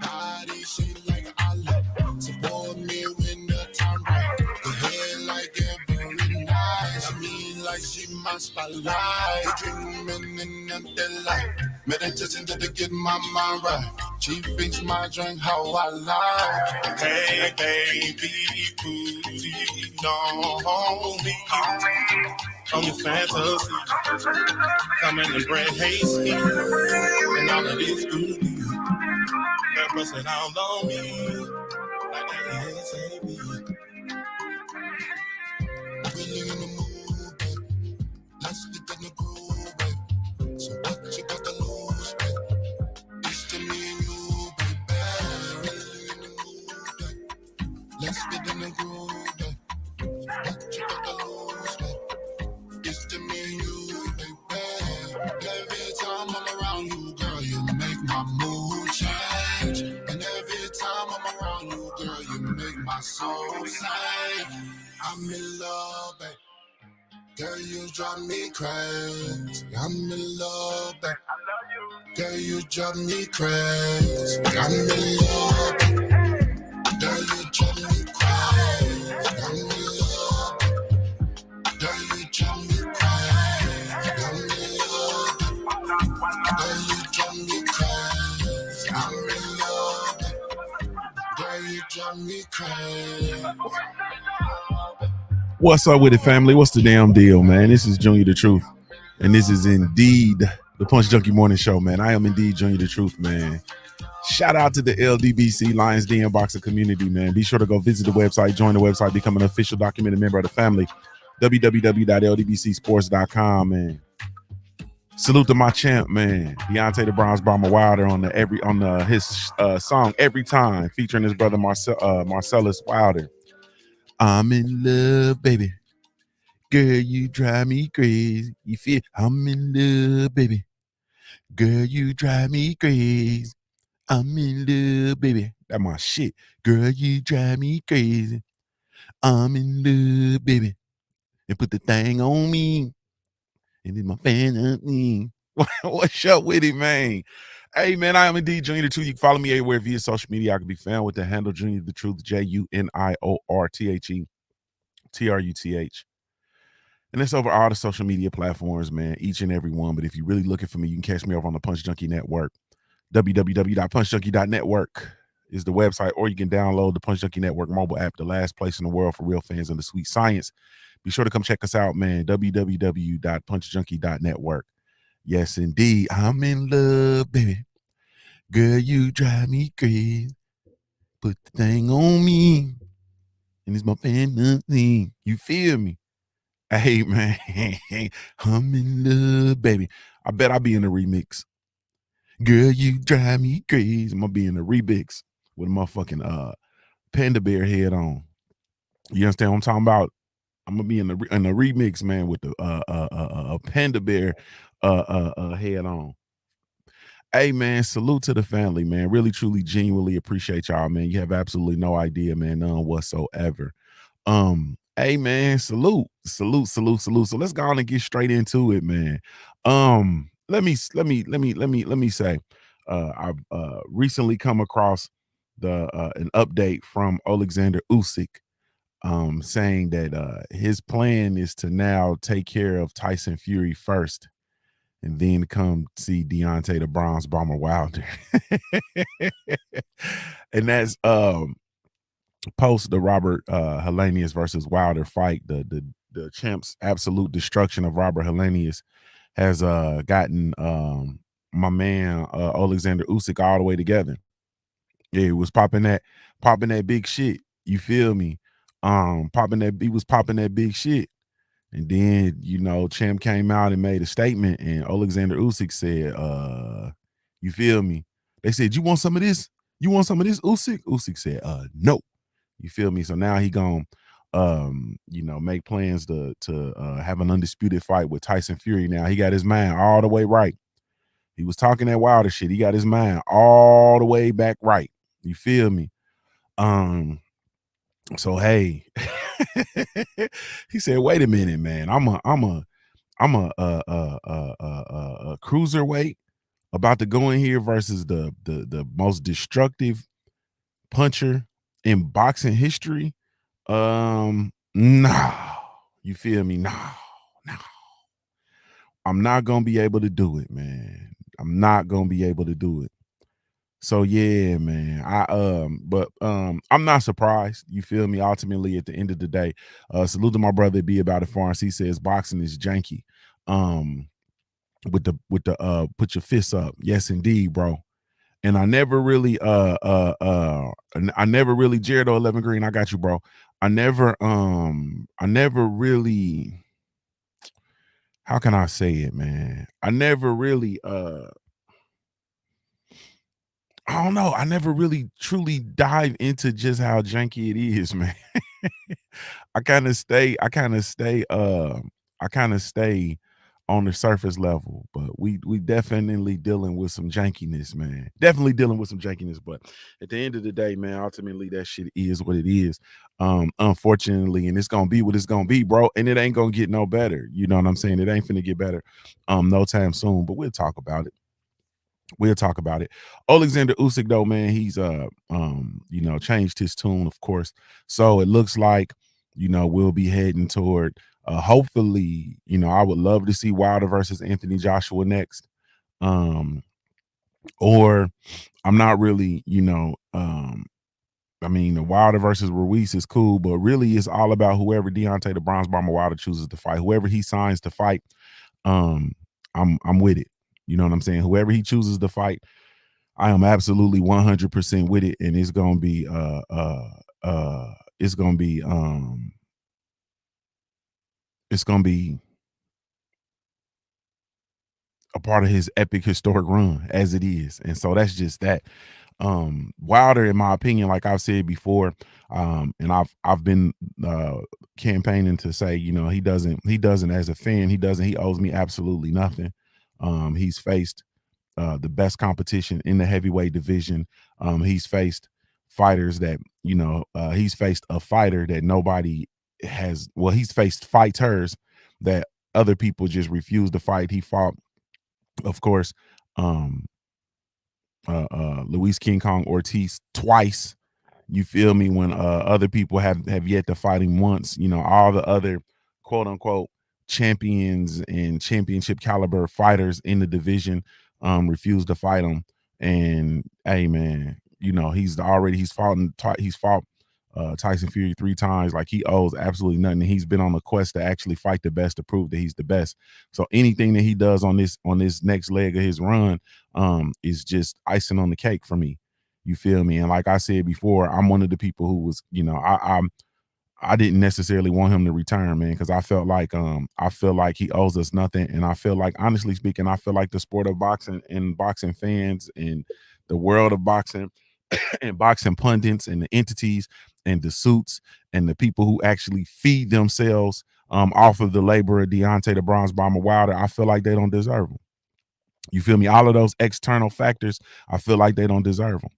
body, she like olive. Support me when the time right. The head like every night. She mean like she my spotlight. Dreaming in the light. Meditation to get my mind right. She thinks my drink how I like. Hey, baby, please don't me on your fantasy. Coming and bring hasty. And all of this good news. That bustin' out on me. Like that is me. Really in the mood, babe. Let's get in the groove, babe. So what you got to lose, babe? It's just me and you, baby. Really in the mood, babe. Let's get in the groove, babe. So what you got to lose, babe? It's just me and you, baby. Every time I'm around you, girl, you make my mood change. And every time I'm around you, girl, you make my soul sing. I'm in love, babe. Girl, you drive me crazy. I'm in love, babe. Girl, you drive me crazy. I'm in love, babe. Girl, you drive me crazy. I'm in love, babe. Girl, you drive me crazy. I'm in love, babe. Girl, you drive me crazy. I'm in love, babe. Girl, you drive me crazy. What's up with it, family? What's the damn deal, man? This is Junior the Truth, and this is indeed the Punch Junkie Morning Show, man. I am indeed Junior the Truth, man. Shout out to the LDBC Lions Den Boxer community, man. Be sure to go visit the website, join the website, become an official documented member of the family. www.ldbcsports.com, man. Salute to my champ, man. Deontay the Bronze Bomber Wilder on his song "Every Time," featuring his brother Marcellus Wilder. I'm in love, baby. Girl, you drive me crazy. You feel I'm in love, baby. Girl, you drive me crazy. I'm in love, baby. That's my shit. Girl, you drive me crazy. I'm in love, baby. And put the thing on me. And then my fan up me. What's up with it, man? Hey, man, I am indeed Junior the Truth. You can follow me everywhere via social media. I can be found with the handle Junior the Truth, JUNIORTHETRUTH. And it's over all the social media platforms, man, each and every one. But if you're really looking for me, you can catch me over on the Punch Junkie Network. www.punchjunkie.network is the website, or you can download the Punch Junkie Network mobile app, the last place in the world for real fans of the sweet science. Be sure to come check us out, man. www.punchjunkie.network. Yes, indeed. I'm in love, baby. Girl, you drive me crazy. Put the thing on me. And it's my fantasy. You feel me? Hey, man. I'm in love, baby. I bet I'll be in the remix. Girl, you drive me crazy. I'm going to be in the remix with a motherfucking panda bear head on. You understand what I'm talking about? I'm going to be in the remix, man, with the panda bear head on. Hey, man, salute to the family, man. Really, truly, genuinely appreciate y'all, man. You have absolutely no idea, man, none whatsoever. Hey, man, salute. So let's go on and get straight into it, man. Let me say, I've recently come across an update from Alexander Usyk, saying that his plan is to now take care of Tyson Fury first, and then come see Deontay the Bronze Bomber Wilder. And that's post the Robert Helenius versus Wilder fight. The champ's absolute destruction of Robert Helenius has gotten my man Alexander Usyk all the way together. Yeah, he was popping that big shit. You feel me? He was popping that big shit. And then, you know, champ came out and made a statement, and Alexander Usyk said, you feel me? They said, you want some of this? You want some of this, Usyk? Usyk said, no. You feel me? So now he gonna, you know, make plans to have an undisputed fight with Tyson Fury. Now he got his mind all the way right. He was talking that Wilder shit. He got his mind all the way back right. You feel me? So hey, he said, wait a minute, man. I'm a cruiserweight, about to go in here versus the most destructive puncher in boxing history. No, you feel me? No, no, I'm not gonna be able to do it, man. I'm not gonna be able to do it. So yeah, man. I'm not surprised. You feel me? Ultimately, at the end of the day, salute to my brother Be About It Farms. He says boxing is janky. Um, with the put your fists up. Yes, indeed, bro. And I never really I never really Jared 11 Green, I got you, bro. I never really, how can I say it, man? I never really I don't know. I never really truly dive into just how janky it is, man. I kind of stay on the surface level, but we definitely dealing with some jankiness, man. Definitely dealing with some jankiness, but at the end of the day, man, ultimately that shit is what it is. Unfortunately, and it's gonna be what it's gonna be, bro. And it ain't gonna get no better. You know what I'm saying? It ain't finna get better no time soon, but we'll talk about it. We'll talk about it. Alexander Usyk, though, man, he's changed his tune, of course. So it looks like, we'll be heading toward hopefully, I would love to see Wilder versus Anthony Joshua next. Or I'm not really, I mean, the Wilder versus Ruiz is cool, but really it's all about whoever Deontay the Bronze Bomber Wilder chooses to fight. Whoever he signs to fight, um, I'm with it. You know what I'm saying? Whoever he chooses to fight, I am absolutely 100% with it, and it's gonna be it's gonna be it's gonna be a part of his epic historic run as it is. And so that's just that. Wilder, in my opinion, like I've said before, and I've been campaigning to say, he doesn't as a fan, he owes me absolutely nothing. He's faced the best competition in the heavyweight division. He's faced fighters that, he's faced a fighter that nobody has, well, he's faced fighters that other people just refuse to fight. He fought, of course, um, Luis King Kong Ortiz twice. You feel me? When other people have yet to fight him once, all the other quote unquote champions and championship caliber fighters in the division refused to fight him. And hey, man, he's fought Tyson Fury 3 times. Like, he owes absolutely nothing. And he's been on a quest to actually fight the best, to prove that he's the best. So anything that he does on this next leg of his run is just icing on the cake for me. You feel me? And like I said before, I'm one of the people who was, I didn't necessarily want him to return, man, because I feel like he owes us nothing. And I feel like, honestly speaking, I feel like the sport of boxing and boxing fans and the world of boxing and boxing pundits and the entities and the suits and the people who actually feed themselves off of the labor of Deontay the Bronze Bomber Wilder, I feel like they don't deserve him. You feel me? All of those external factors, I feel like they don't deserve them.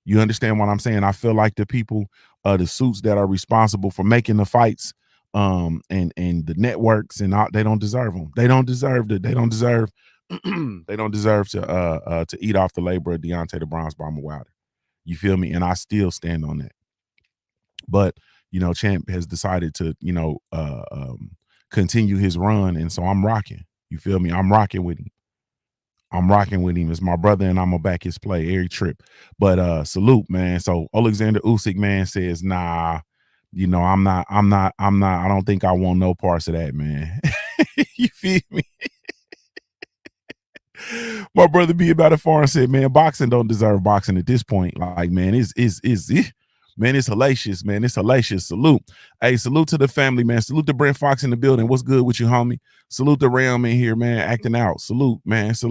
You understand what I'm saying? I feel like the people, the suits that are responsible for making the fights, and the networks and all, they don't deserve them. They don't deserve it. They don't deserve. They don't deserve to eat off the labor of Deontay the Bronze Bomber Wilder. You feel me? And I still stand on that. But Champ has decided to continue his run, and so I'm rocking. You feel me? I'm rocking with him. I'm rocking with him. It's my brother, and I'm gonna back his play every trip. But salute, man. So Alexander Usyk, man, says, nah, I don't think I want no parts of that, man. You feel me? My brother Be About It Far said, man, boxing don't deserve boxing at this point. Like, man, man, it's hellacious, man. It's hellacious. Salute. Hey, salute to the family, man. Salute to Brent Fox in the building. What's good with you, homie? Salute to Ram in here, man, acting out. Salute, man. So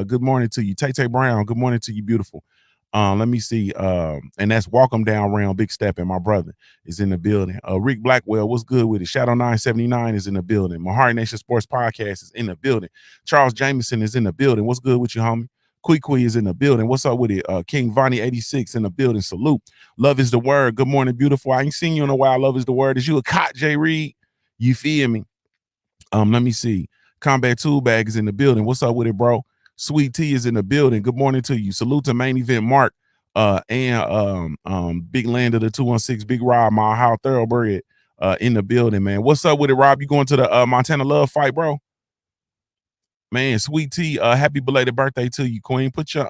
good morning to you. Tay Brown, good morning to you, beautiful. Let me see. And that's Welcome Down Round, Big Step, and my brother is in the building. Rick Blackwell, what's good with it? Shadow 979 is in the building. Mahari Nation Sports Podcast is in the building. Charles Jameson is in the building. What's good with you, homie? Kui is in the building. What's up with it? King Vonnie 86 in the building. Salute. Love is the word. Good morning, beautiful. I ain't seen you in a while. Love is the word. Is you a cot, J. Reed? You feel me? Let me see. Combat Tool Bag is in the building. What's up with it, bro? Sweet Tea is in the building. Good morning to you. Salute to Main Event Mark, and Big Land of the 216, Big Rob, my how thoroughbred, in the building, man. What's up with it, Rob? You going to the Montana Love fight, bro? Man, Sweet Tea, happy belated birthday to you, Queen. Put your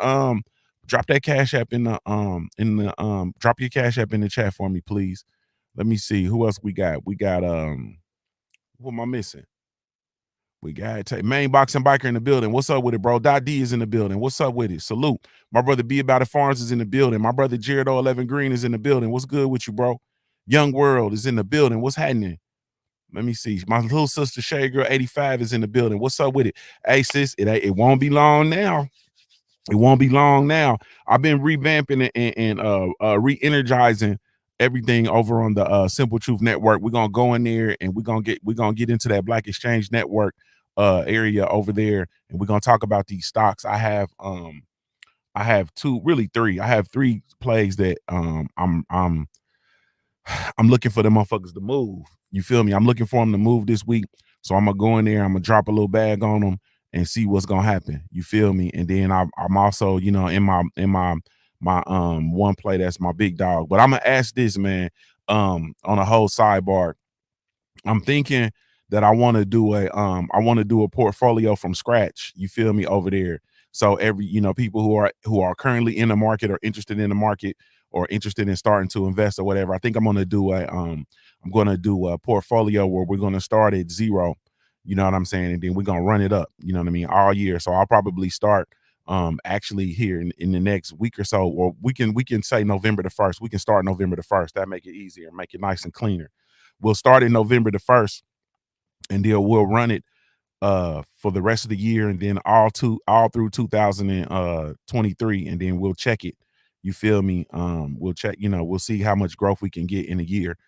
drop that cash app in the drop your cash app in the chat for me, please. Let me see who else we got. We got who am I missing? We got main boxing biker in the building. What's up with it, bro? Dot D is in the building. What's up with it? Salute. My brother B About It Farms is in the building. My brother Jared 11 Green is in the building. What's good with you, bro? Young World is in the building. What's happening? Let me see. My little sister Shay Girl 85 is in the building. What's up with it? Hey, sis, it won't be long now. It won't be long now. I've been revamping and re-energizing everything over on the Simple Truth Network. We're gonna go in there and we're gonna get into that Black Exchange Network area over there, and we're gonna talk about these stocks. I have two, really three. I have three plays that I'm looking for the motherfuckers to move. You feel me? I'm looking for them to move this week. So I'm gonna go in there, I'm gonna drop a little bag on them and see what's gonna happen. You feel me? And then I'm also, in my one play that's my big dog. But I'm gonna ask this, man, on a whole sidebar. I'm thinking that I want to do a portfolio from scratch. You feel me over there? So every people who are currently in the market or interested in the market or interested in starting to invest or whatever. I think I'm going to do a portfolio where we're going to start at zero. You know what I'm saying? And then we're going to run it up, you know what I mean, all year. So I'll probably start actually here in the next week or so, or we can say November the 1st. We can start November the 1st. That make it easier, make it nice and cleaner. We'll start in November the 1st, and then we'll run it for the rest of the year, and then all through 2023, and then we'll check it. You feel me? We'll check, we'll see how much growth we can get in a year.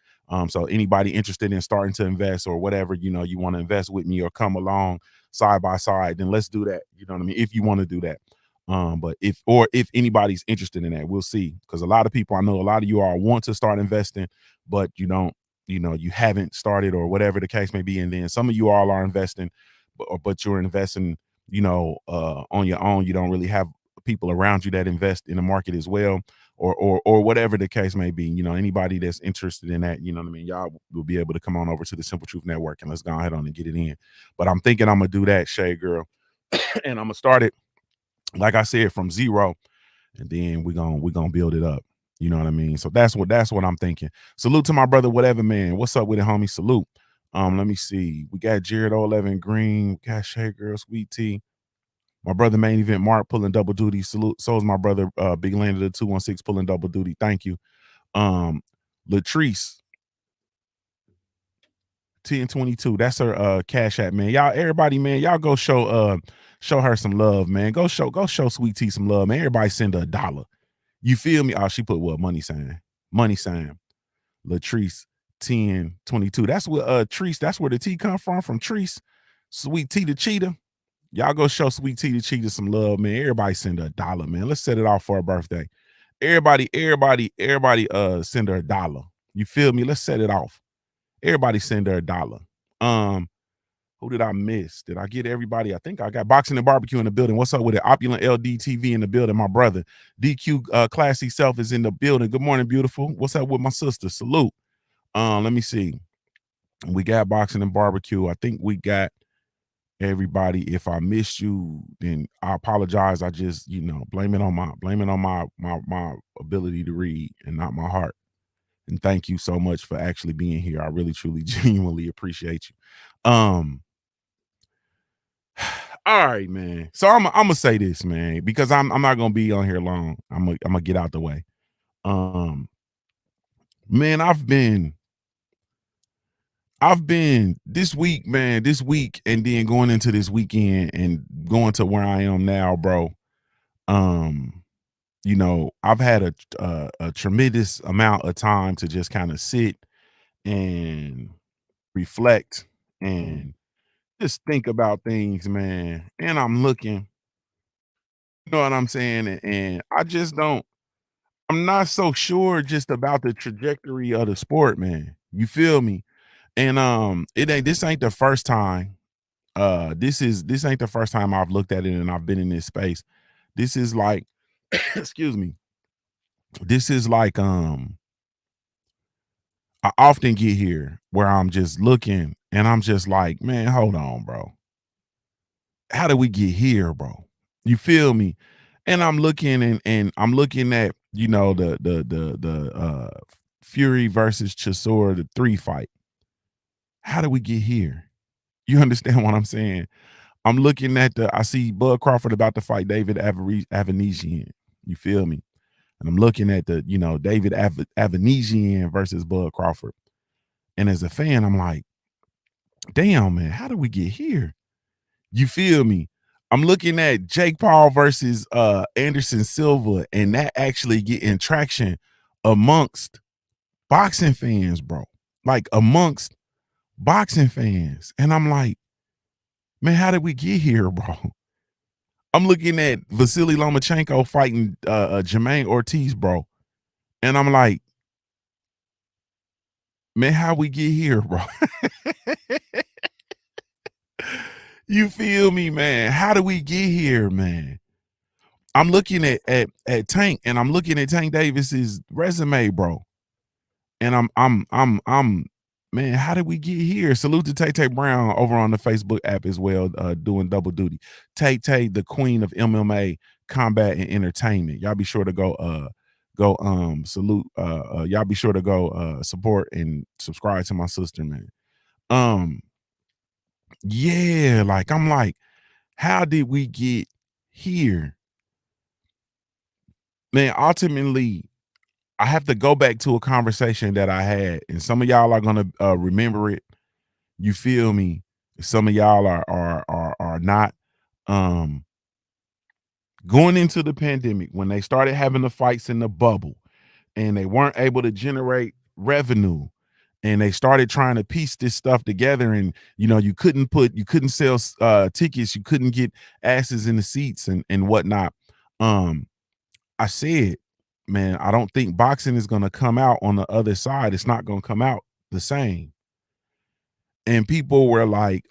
So anybody interested in starting to invest or whatever, you want to invest with me or come along side by side, then let's do that. You know what I mean? If you want to do that. But if anybody's interested in that, we'll see. Because a lot of people, I know a lot of you all want to start investing, but you don't, you haven't started or whatever the case may be. And then some of you all are investing, but you're investing, on your own. You don't really have people around you that invest in the market as well, or whatever the case may be. Anybody that's interested in that, you know what I mean, y'all will be able to come on over to the Simple Truth Network and let's go ahead on and get it in. But I'm thinking I'm gonna do that, Shade Girl, and I'm gonna start it, like I said, from zero, and then we're gonna build it up. You know what I mean? So that's what I'm thinking. Salute to my brother, whatever, man. What's up with it, homie? Salute. Let me see. We got Jared 11 Green, we got Shay Girl, Sweet Tea. My brother Main Event Mark pulling double duty. Salute. So is my brother Big Land of the 216 pulling double duty. Thank you. Latrice 1022. That's her cash app, man. Y'all, everybody, man, y'all go show her some love, man. Go show Sweet Tea some love, man. Everybody send her $1. You feel me? Oh, she put what? Money sign. Money sign. Latrice 1022. That's what Treese, that's where the T come from Treese. Sweet Tea the Cheetah. Y'all go show Sweet Tea the Cheetah some love, man. Everybody send her $1, man. Let's set it off for her birthday. Everybody send her $1. You feel me? Let's set it off. Everybody send her $1. Who did I miss? Did I get everybody? I think I got Boxing and Barbecue in the building. What's up with it? Opulent LDTV in the building. My brother DQ Classy Self is in the building. Good morning, beautiful. What's up with my sister? Salute. Let me see. We got Boxing and Barbecue. I think we got everybody. If I missed you, then I apologize. I just, blame it on my ability to read and not my heart. And thank you so much for actually being here. I really, truly, genuinely appreciate you. All right, man. So I'm gonna say this, man, because I'm not gonna be on here long. I'm gonna get out the way. Man, I've been this week, man, and then going into this weekend and going to where I am now, bro. I've had a tremendous amount of time to just kind of sit and reflect and just think about things, man. And I'm looking, you know what I'm saying? And I just don't, I'm not so sure just about the trajectory of the sport, man. You feel me? And this ain't the first time. this ain't the first time I've looked at it and I've been in this space. This is like, excuse me. This is like, I often get here where I'm just looking and I'm just like, man, hold on, bro. How did we get here, bro? You feel me? And I'm looking and I'm looking at, the Fury versus Chisora, the 3 fight. How did we get here? You understand what I'm saying? I'm looking at I see Bud Crawford about to fight David Avanesian. You feel me? And I'm looking at David Avanesian versus Bud Crawford. And as a fan, I'm like, damn, man, how did we get here? You feel me? I'm looking at Jake Paul versus Anderson Silva, and that actually getting traction amongst boxing fans, bro. Like amongst boxing fans. And I'm like, man, how did we get here, bro? I'm looking at Vasily Lomachenko fighting Jermaine Ortiz, bro. And I'm like, man, how we get here, bro? You feel me, man? How do we get here, man? I'm looking at Tank, and I'm looking at Tank Davis's resume, bro. And I'm man, how did we get here? Salute to Tay Brown over on the Facebook app as well, doing double duty. Tay, the queen of MMA combat and entertainment. Y'all be sure to go salute y'all be sure to go support and subscribe to my sister, man. Yeah, like I'm like, how did we get here? Man, ultimately, I have to go back to a conversation that I had, and some of y'all are gonna remember it. You feel me? Some of y'all are not. Um, Going into the pandemic, when they started having the fights in the bubble, and they weren't able to generate revenue, and they started trying to piece this stuff together, and you couldn't sell tickets, you couldn't get asses in the seats and whatnot. I said, man, I don't think boxing is going to come out on the other side. It's not going to come out the same. And people were like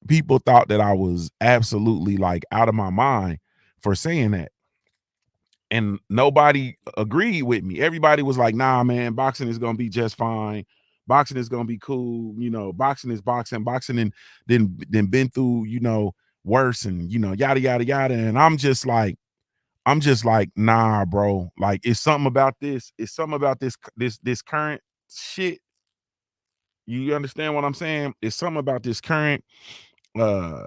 people thought that I was absolutely like out of my mind for saying that. And nobody agreed with me. Everybody was like, nah, man, boxing is going to be just fine. Boxing is going to be cool. Boxing is boxing. Boxing and then been through, worse and, yada, yada, yada. And I'm just like, nah, bro. Like, it's something about this. It's something about this current shit. You understand what I'm saying? It's something about uh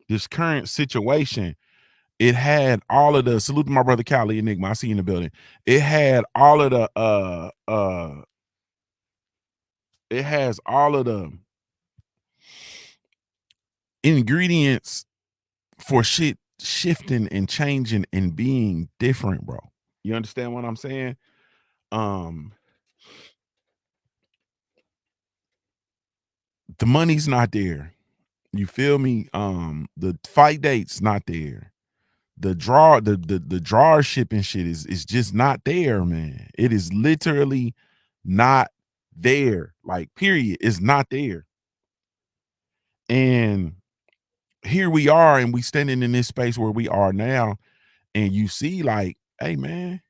this current situation. It had all of the salute to my brother Cali Enigma. I see you in the building. It had all of the it has all of the ingredients for shit shifting and changing and being different, bro. You understand what I'm saying? The money's not there. You feel me? The fight date's not there. The drawership and shit is just not there, man. It is literally not there. Like, period. It's not there. And here we are, and we standing in this space where we are now, and you see, like, hey, man,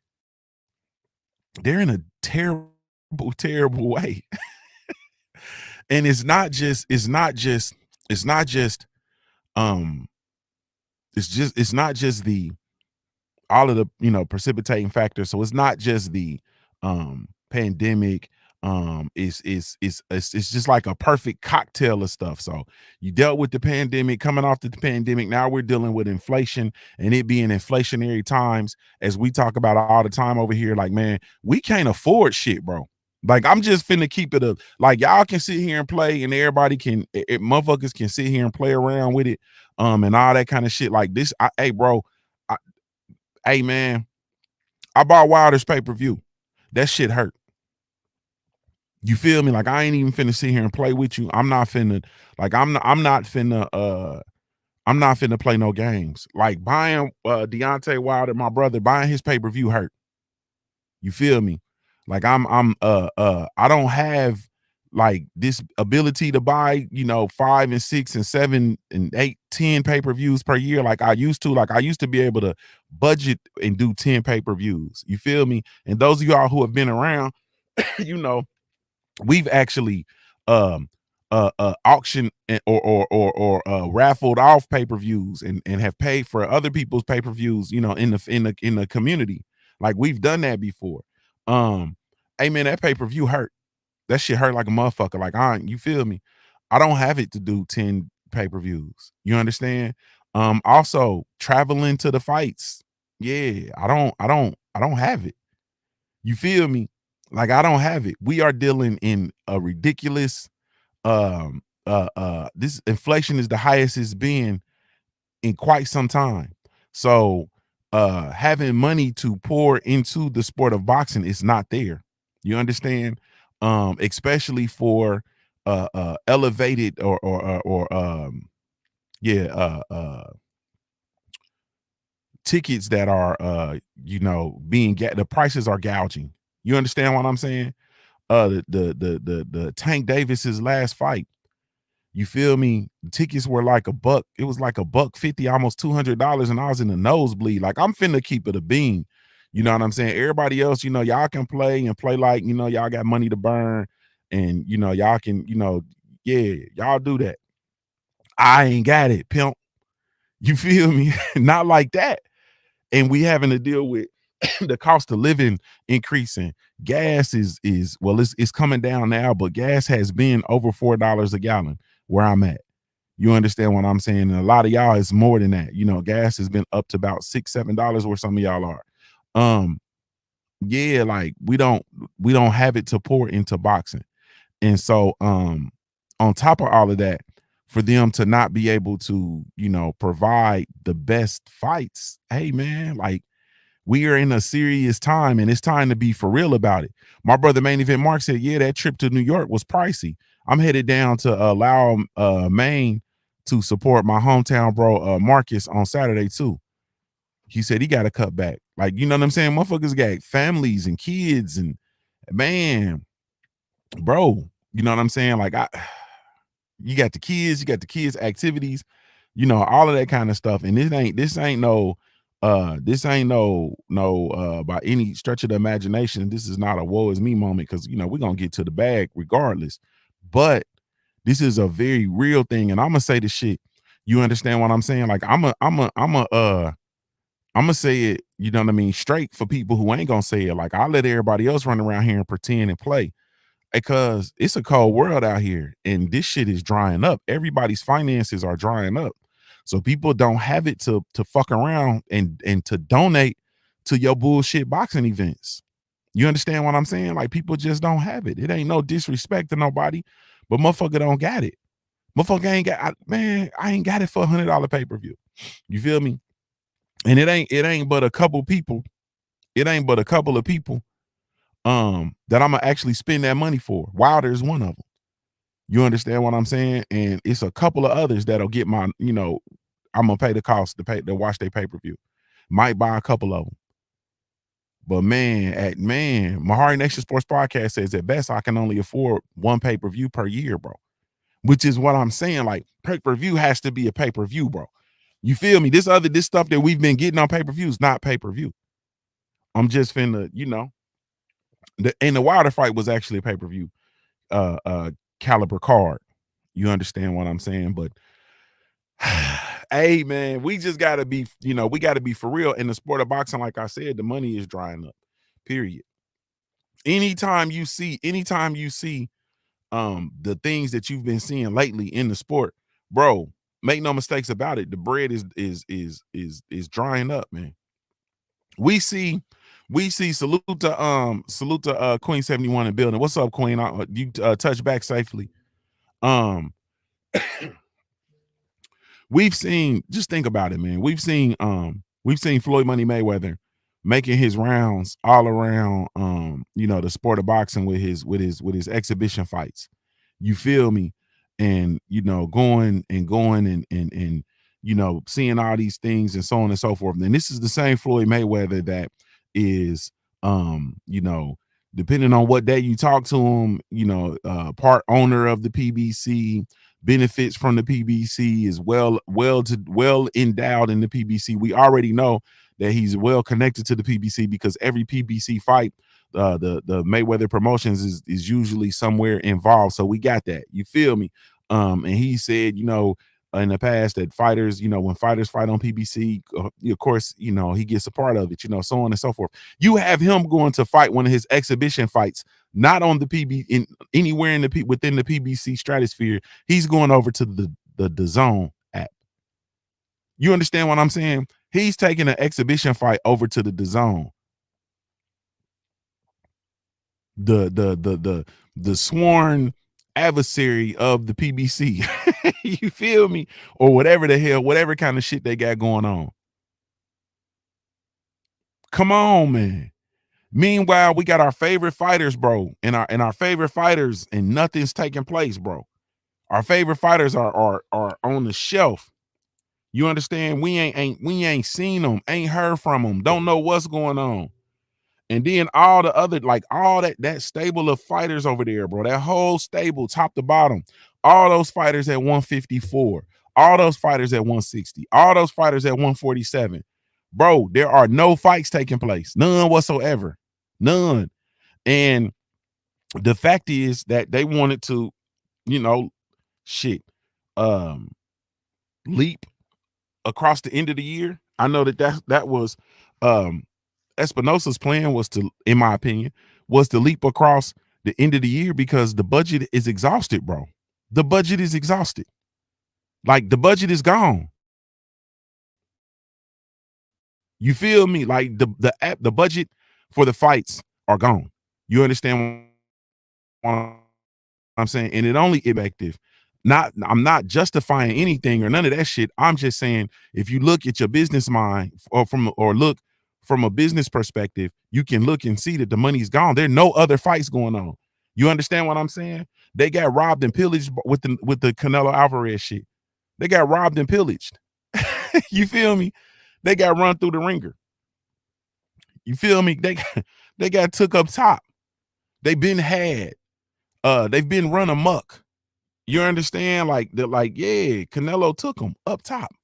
they're in a terrible, terrible way. And it's not just um it's not just the all of the precipitating factors. So it's not just the pandemic. It's just like a perfect cocktail of stuff. So you dealt with the pandemic, coming off the pandemic. Now we're dealing with inflation, and it being inflationary times, as we talk about all the time over here. Like, man, we can't afford shit, bro. Like, I'm just finna keep it up. Like, y'all can sit here and play, and everybody can, motherfuckers can sit here and play around with it, and all that kind of shit. Like this, hey, bro, hey, man, I bought Wilder's pay-per-view. That shit hurt. You feel me? Like, I ain't even finna sit here and play with you. I'm not finna, like, I'm not finna play no games. Like, buying Deontay Wilder, my brother, buying his pay-per-view hurt. You feel me? Like, I don't have like this ability to buy, 5 and 6 and 7 and 8, 10 pay-per-views per year like I used to. Like I used to be able to budget and do 10 pay-per-views. You feel me? And those of y'all who have been around, you know, we've actually auctioned or raffled off pay-per-views and have paid for other people's pay-per-views, in the community. Like we've done that before. Hey man, that pay-per-view hurt. That shit hurt like a motherfucker. Like you feel me? I don't have it to do 10 pay-per-views. You understand? Also traveling to the fights. Yeah, I don't have it. You feel me? Like I don't have it. We are dealing in a ridiculous this inflation is the highest it's been in quite some time. So having money to pour into the sport of boxing is not there. You understand? Especially for elevated or yeah tickets that are being the prices are gouging. You understand what I'm saying? The Tank Davis's last fight, you feel me? The tickets were like a buck. It was like a buck 50, almost $200, and I was in the nosebleed. Like I'm finna keep it a bean. You know what I'm saying? Everybody else, y'all can play and play like y'all got money to burn, and y'all can, yeah, y'all do that. I ain't got it, pimp. You feel me? Not like that. And we having to deal with the cost of living increasing. Gas is well, it's coming down now, but gas has been over $4 a gallon where I'm at. You understand what I'm saying? And a lot of y'all is more than that. Gas has been up to about $6, $7 where some of y'all are. Yeah, like we don't have it to pour into boxing. And so on top of all of that, for them to not be able to, provide the best fights, hey man, like we are in a serious time and it's time to be for real about it. My brother Main Event Mark said, yeah, that trip to New York was pricey. I'm headed down to Lau, Maine to support my hometown bro, Marcus on Saturday too. He said he got to cut back. Like, you know what I'm saying? Motherfuckers got families and kids and man, bro, you know what I'm saying? Like you got the kids activities, all of that kind of stuff. And this ain't no by any stretch of the imagination, this is not a woe is me moment, because we're gonna get to the bag regardless. But this is a very real thing, and I'm gonna say the shit. You understand what I'm saying? Like I'm gonna say it, you know what I mean, straight for people who ain't gonna say it. Like I let everybody else run around here and pretend and play, because it's a cold world out here and this shit is drying up. Everybody's finances are drying up. So people don't have it to fuck around and to donate to your bullshit boxing events. You understand what I'm saying? Like people just don't have it. It ain't no disrespect to nobody, but motherfucker don't got it. Motherfucker ain't got man, I ain't got it for $100 pay-per-view. You feel me? And it ain't but a couple people. It ain't but a couple of people that I'm gonna actually spend that money for. Wilder is one of them. You understand what I'm saying? And it's a couple of others that'll get my, I'm gonna pay the cost to watch their pay-per-view. Might buy a couple of them. But man, Mahari Nation Sports Podcast says at best I can only afford one pay-per-view per year, bro. Which is what I'm saying. Like pay-per-view has to be a pay-per-view, bro. You feel me? This stuff that we've been getting on pay-per-view is not pay-per-view. I'm just finna, the Wilder fight was actually a pay-per-view caliber card. You understand what I'm saying? But hey man, we just gotta be, we gotta be for real. In the sport of boxing, like I said, the money is drying up. Period. Anytime you see the things that you've been seeing lately in the sport, bro, make no mistakes about it. The bread is drying up, man. We see salute to Queen 71 in building. What's up, Queen? You touch back safely. Um we've seen, just think about it, man. We've seen Floyd Money Mayweather making his rounds all around the sport of boxing with his exhibition fights. You feel me? And going and seeing all these things and so on and so forth. And this is the same Floyd Mayweather that is depending on what day you talk to him, part owner of the PBC, benefits from the PBC, is well endowed in the PBC. We already know that he's well connected to the PBC because every PBC fight, the Mayweather Promotions is usually somewhere involved. So we got that. You feel me? And he said, in the past that fighters, when fighters fight on PBC, of course, he gets a part of it, so on and so forth. You have him going to fight one of his exhibition fights, not on the anywhere in within the PBC stratosphere. He's going over to the zone app. You understand what I'm saying? He's taking an exhibition fight over to the zone. The sworn adversary of the PBC. You feel me? Or whatever kind of shit they got going on. Come on, man. Meanwhile, we got our favorite fighters, bro, and our favorite fighters, and nothing's taking place, bro. Our favorite fighters are on the shelf. You understand? We ain't seen them, ain't heard from them, don't know what's going on. And then all the other, like all that stable of fighters over there, bro, that whole stable, top to bottom, all those fighters at 154, all those fighters at 160, all those fighters at 147. Bro, there are no fights taking place, none whatsoever, none. And the fact is that they wanted to, you know, shit, leap across the end of the year. I know that was Espinosa's plan was to, in my opinion, was to leap across the end of the year because the budget is exhausted, bro. The budget is exhausted. Like the budget is gone. You feel me? Like the budget for the fights are gone. You understand what I'm saying? And it only effective. I'm not justifying anything or none of that shit. I'm just saying if you look at your business mind or look from a business perspective, you can look and see that the money's gone. There are no other fights going on. You understand what I'm saying? They got robbed and pillaged with the Canelo Alvarez shit. They got robbed and pillaged. You feel me? They got run through the ringer. You feel me? They got took up top. They've been had. They've been run amok. You understand? Like yeah, Canelo took them up top.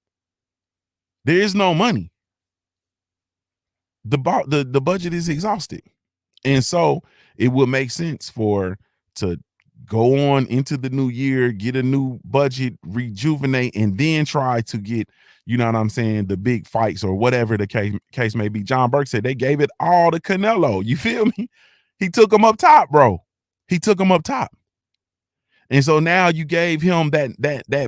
There is no money. The budget is exhausted. And so it would make sense to go on into the new year, get a new budget, rejuvenate, and then try to get, you know what I'm saying, the big fights or whatever the case may be. John Burke said they gave it all to Canelo. You feel me? He took him up top, bro. He took him up top. And so now you gave him that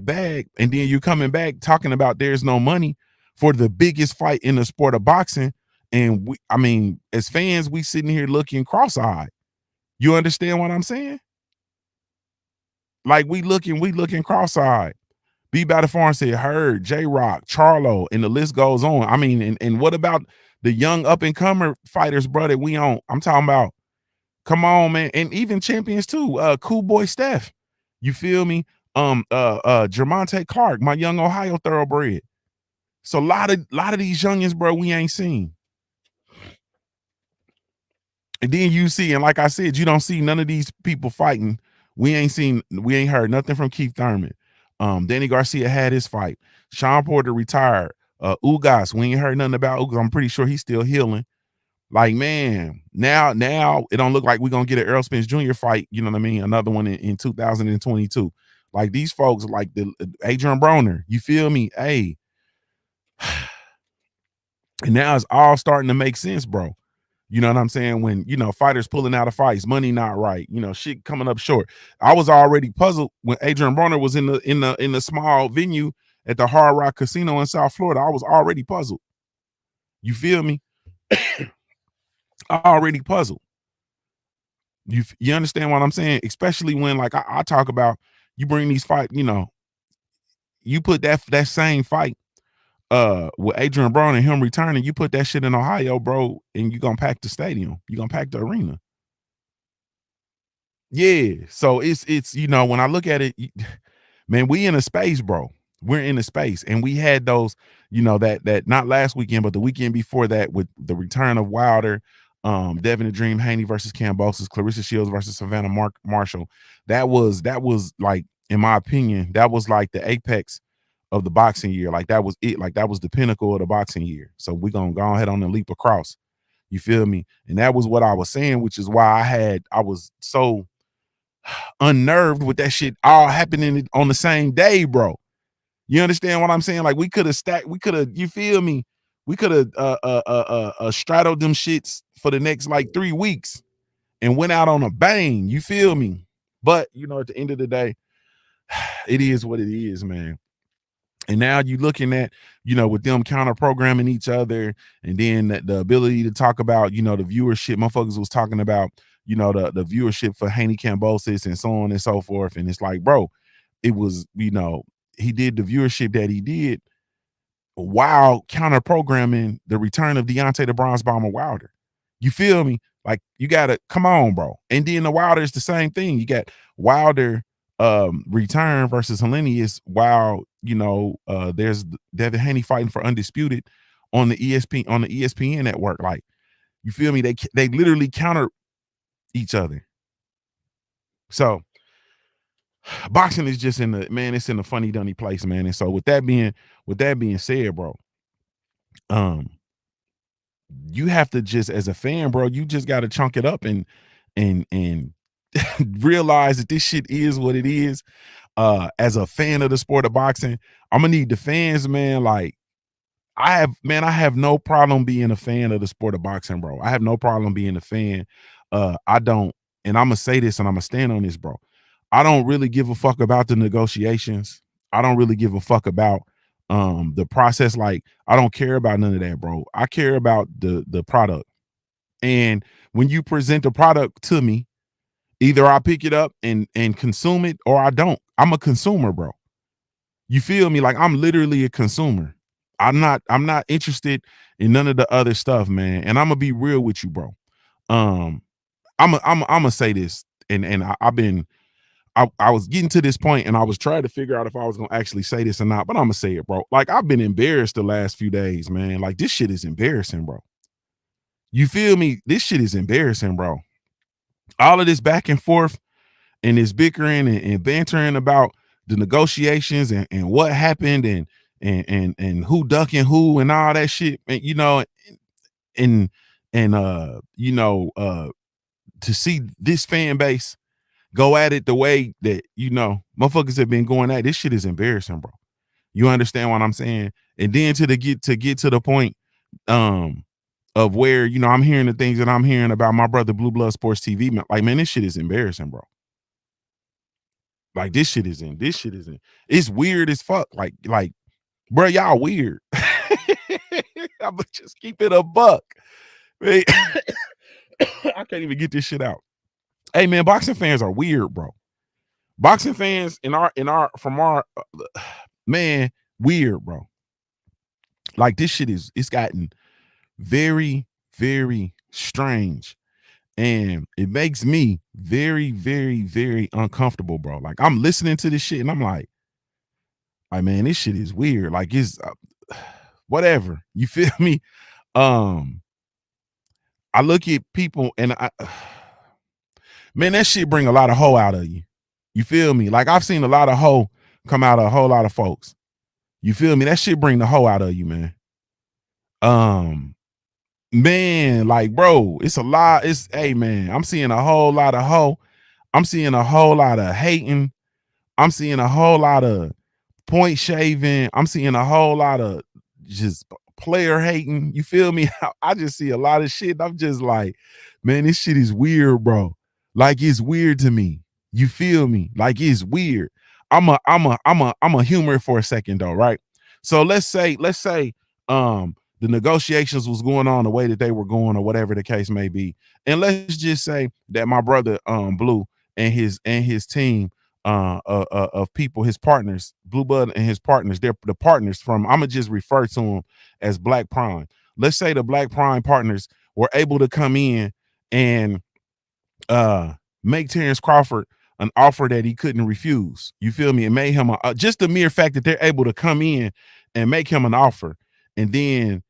bag, and then you're coming back talking about there's no money for the biggest fight in the sport of boxing. And as fans, we sitting here looking cross-eyed. You understand what I'm saying? Like we looking cross-eyed. B. Batterfarm said, Heard, J-Rock, Charlo, and the list goes on. And what about the young up-and-comer fighters, bro, that we on? I'm talking about, come on, man. And even champions too. Cool Boy Steph. You feel me? Jermonte Clark, my young Ohio thoroughbred. So a lot of these youngins, bro, we ain't seen. And then you see, and like I said, you don't see none of these people fighting. We ain't heard nothing from Keith Thurman. Danny Garcia had his fight. Sean Porter retired. Ugas, we ain't heard nothing about Ugas. I'm pretty sure he's still healing. Like, man, now it don't look like we're gonna get an Errol Spence Jr. fight. You know what I mean? Another one in 2022. Like these folks, like the Adrian Broner. You feel me? Hey, and now it's all starting to make sense, bro. You know what I'm saying? When, fighters pulling out of fights, money not right, shit coming up short. I was already puzzled when Adrian Broner was in the small venue at the Hard Rock Casino in South Florida. I was already puzzled. You feel me? Already puzzled. You understand what I'm saying? Especially when, like I talk about, you bring these fight, you put that same fight with Adrian Brown and him returning, you put that shit in Ohio, bro, and you're gonna pack the stadium. You're gonna pack the arena. Yeah. So it's when I look at it, man, we in a space, bro. We're in a space. And we had those, that not last weekend, but the weekend before that with the return of Wilder. Devin the Dream Haney versus Cambosis, Clarissa Shields versus Savannah Marshall. That was like, in my opinion, that was like the apex of the boxing year. Like that was it. Like that was the pinnacle of the boxing year. So we're gonna go ahead on and leap across. You feel me? And that was what I was saying, which is why I was so unnerved with that shit all happening on the same day, bro. You understand what I'm saying? Like we could have stacked, we could have, you feel me? We could have straddled them shits for the next like 3 weeks and went out on a bang. You feel me? But you know, at the end of the day, it is what it is, man. And now you looking at, you know, with them counter programming each other, and then the ability to talk about, you know, the viewership. Motherfuckers was talking about, you know, the viewership for Haney Cambosis and so on and so forth. And it's like, bro, it was, you know, he did the viewership that he did while counter programming the return of Deontay the Bronze Bomber Wilder. You feel me? Like you gotta come on, bro. And then the Wilder is the same thing. You got Wilder return versus Hellenius, while you know there's Devin Haney fighting for undisputed on the ESPN network. Like, you feel me? They literally counter each other. So boxing is just it's in a funny dunny place, man. And so with that being said, bro, you have to just, as a fan, bro, you just got to chunk it up and realize that this shit is what it is. As a fan of the sport of boxing, I'm gonna need the fans, man. Like I have no problem being a fan of the sport of boxing, bro. I have no problem being a fan. I don't, and I'm gonna say this and I'm gonna stand on this, bro. I don't really give a fuck about the negotiations. I don't really give a fuck about the process. Like, I don't care about none of that, bro. I care about the product. And when you present the product to me, either I pick it up and consume it, or I don't. I'm a consumer, bro. You feel me? Like, I'm literally a consumer. I'm not interested in none of the other stuff, man. And I'm gonna be real with you, bro. Um, I'm gonna say this, and I was getting to this point, and I was trying to figure out if I was gonna actually say this or not, but I'm gonna say it, bro. Like, I've been embarrassed the last few days, man. Like, this shit is embarrassing, bro. You feel me? This shit is embarrassing, bro. All of this back and forth and this bickering and bantering about the negotiations and what happened and who ducking who and all that shit, and you know, and you know, to see this fan base go at it the way that, you know, motherfuckers have been going at, this shit is embarrassing, bro. You understand what I'm saying? And then get to the point of where, you know, I'm hearing the things that I'm hearing about my brother Blue Blood Sports TV, man. Like, man, this shit is embarrassing, bro. Like, this shit is in. It's weird as fuck. Like, bro, y'all weird. I'ma just keep it a buck. Man, I can't even get this shit out. Hey, man, boxing fans are weird, bro. Boxing fans from our man, weird, bro. Like, this shit it's gotten very, very strange. And it makes me very, very, very uncomfortable, bro. Like, I'm listening to this shit and I'm like, man, this shit is weird. Like, it's whatever. You feel me? I look at people and man, that shit bring a lot of hoe out of you. You feel me? Like, I've seen a lot of hoe come out of a whole lot of folks. You feel me? That shit bring the hoe out of you, man. Man, like, bro, it's a lot. Hey, man, I'm seeing a whole lot of hoe. I'm seeing a whole lot of hating. I'm seeing a whole lot of point shaving. I'm seeing a whole lot of just player hating. You feel me? I just see a lot of shit. I'm just like, man, this shit is weird, bro. Like, it's weird to me. You feel me? Like, it's weird. I'm a humor for a second though, right? So let's say the negotiations was going on the way that they were going, or whatever the case may be. And let's just say that my brother Blue and his team of people, his partners, Blue Bud and his partners, they're the partners from, I'm gonna just refer to them as Black Prime. Let's say the Black Prime partners were able to come in and make Terrence Crawford an offer that he couldn't refuse. You feel me? It made him just the mere fact that they're able to come in and make him an offer, and then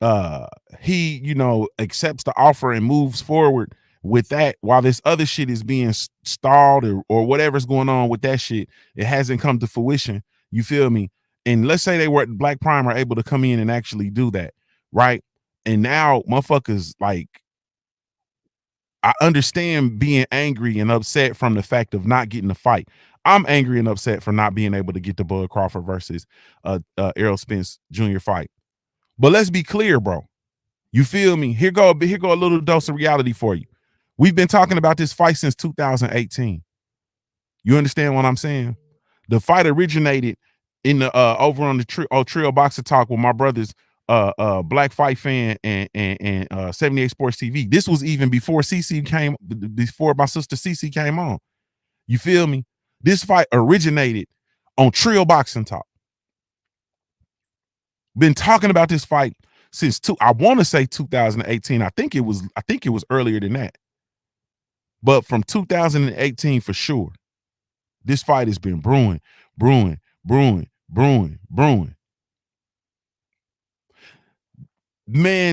uh he, accepts the offer and moves forward with that, while this other shit is being stalled, or whatever's going on with that shit, it hasn't come to fruition. You feel me? And let's say they were Black Prime are able to come in and actually do that, right? And now motherfuckers, like, I understand being angry and upset from the fact of not getting the fight. I'm angry and upset for not being able to get the Bud Crawford versus Errol Spence Jr. fight. But let's be clear, bro. You feel me? Here go a little dose of reality for you. We've been talking about this fight since 2018. You understand what I'm saying? The fight originated in the over on the Trio Boxer Talk with my brothers, Black Fight Fan and 78 Sports TV. This was even before CC came, before my sister CC came on. You feel me? This fight originated on Trio Boxing Talk. Been talking about this fight since I want to say 2018. I think it was earlier than that. But from 2018 for sure. This fight has been brewing. Man,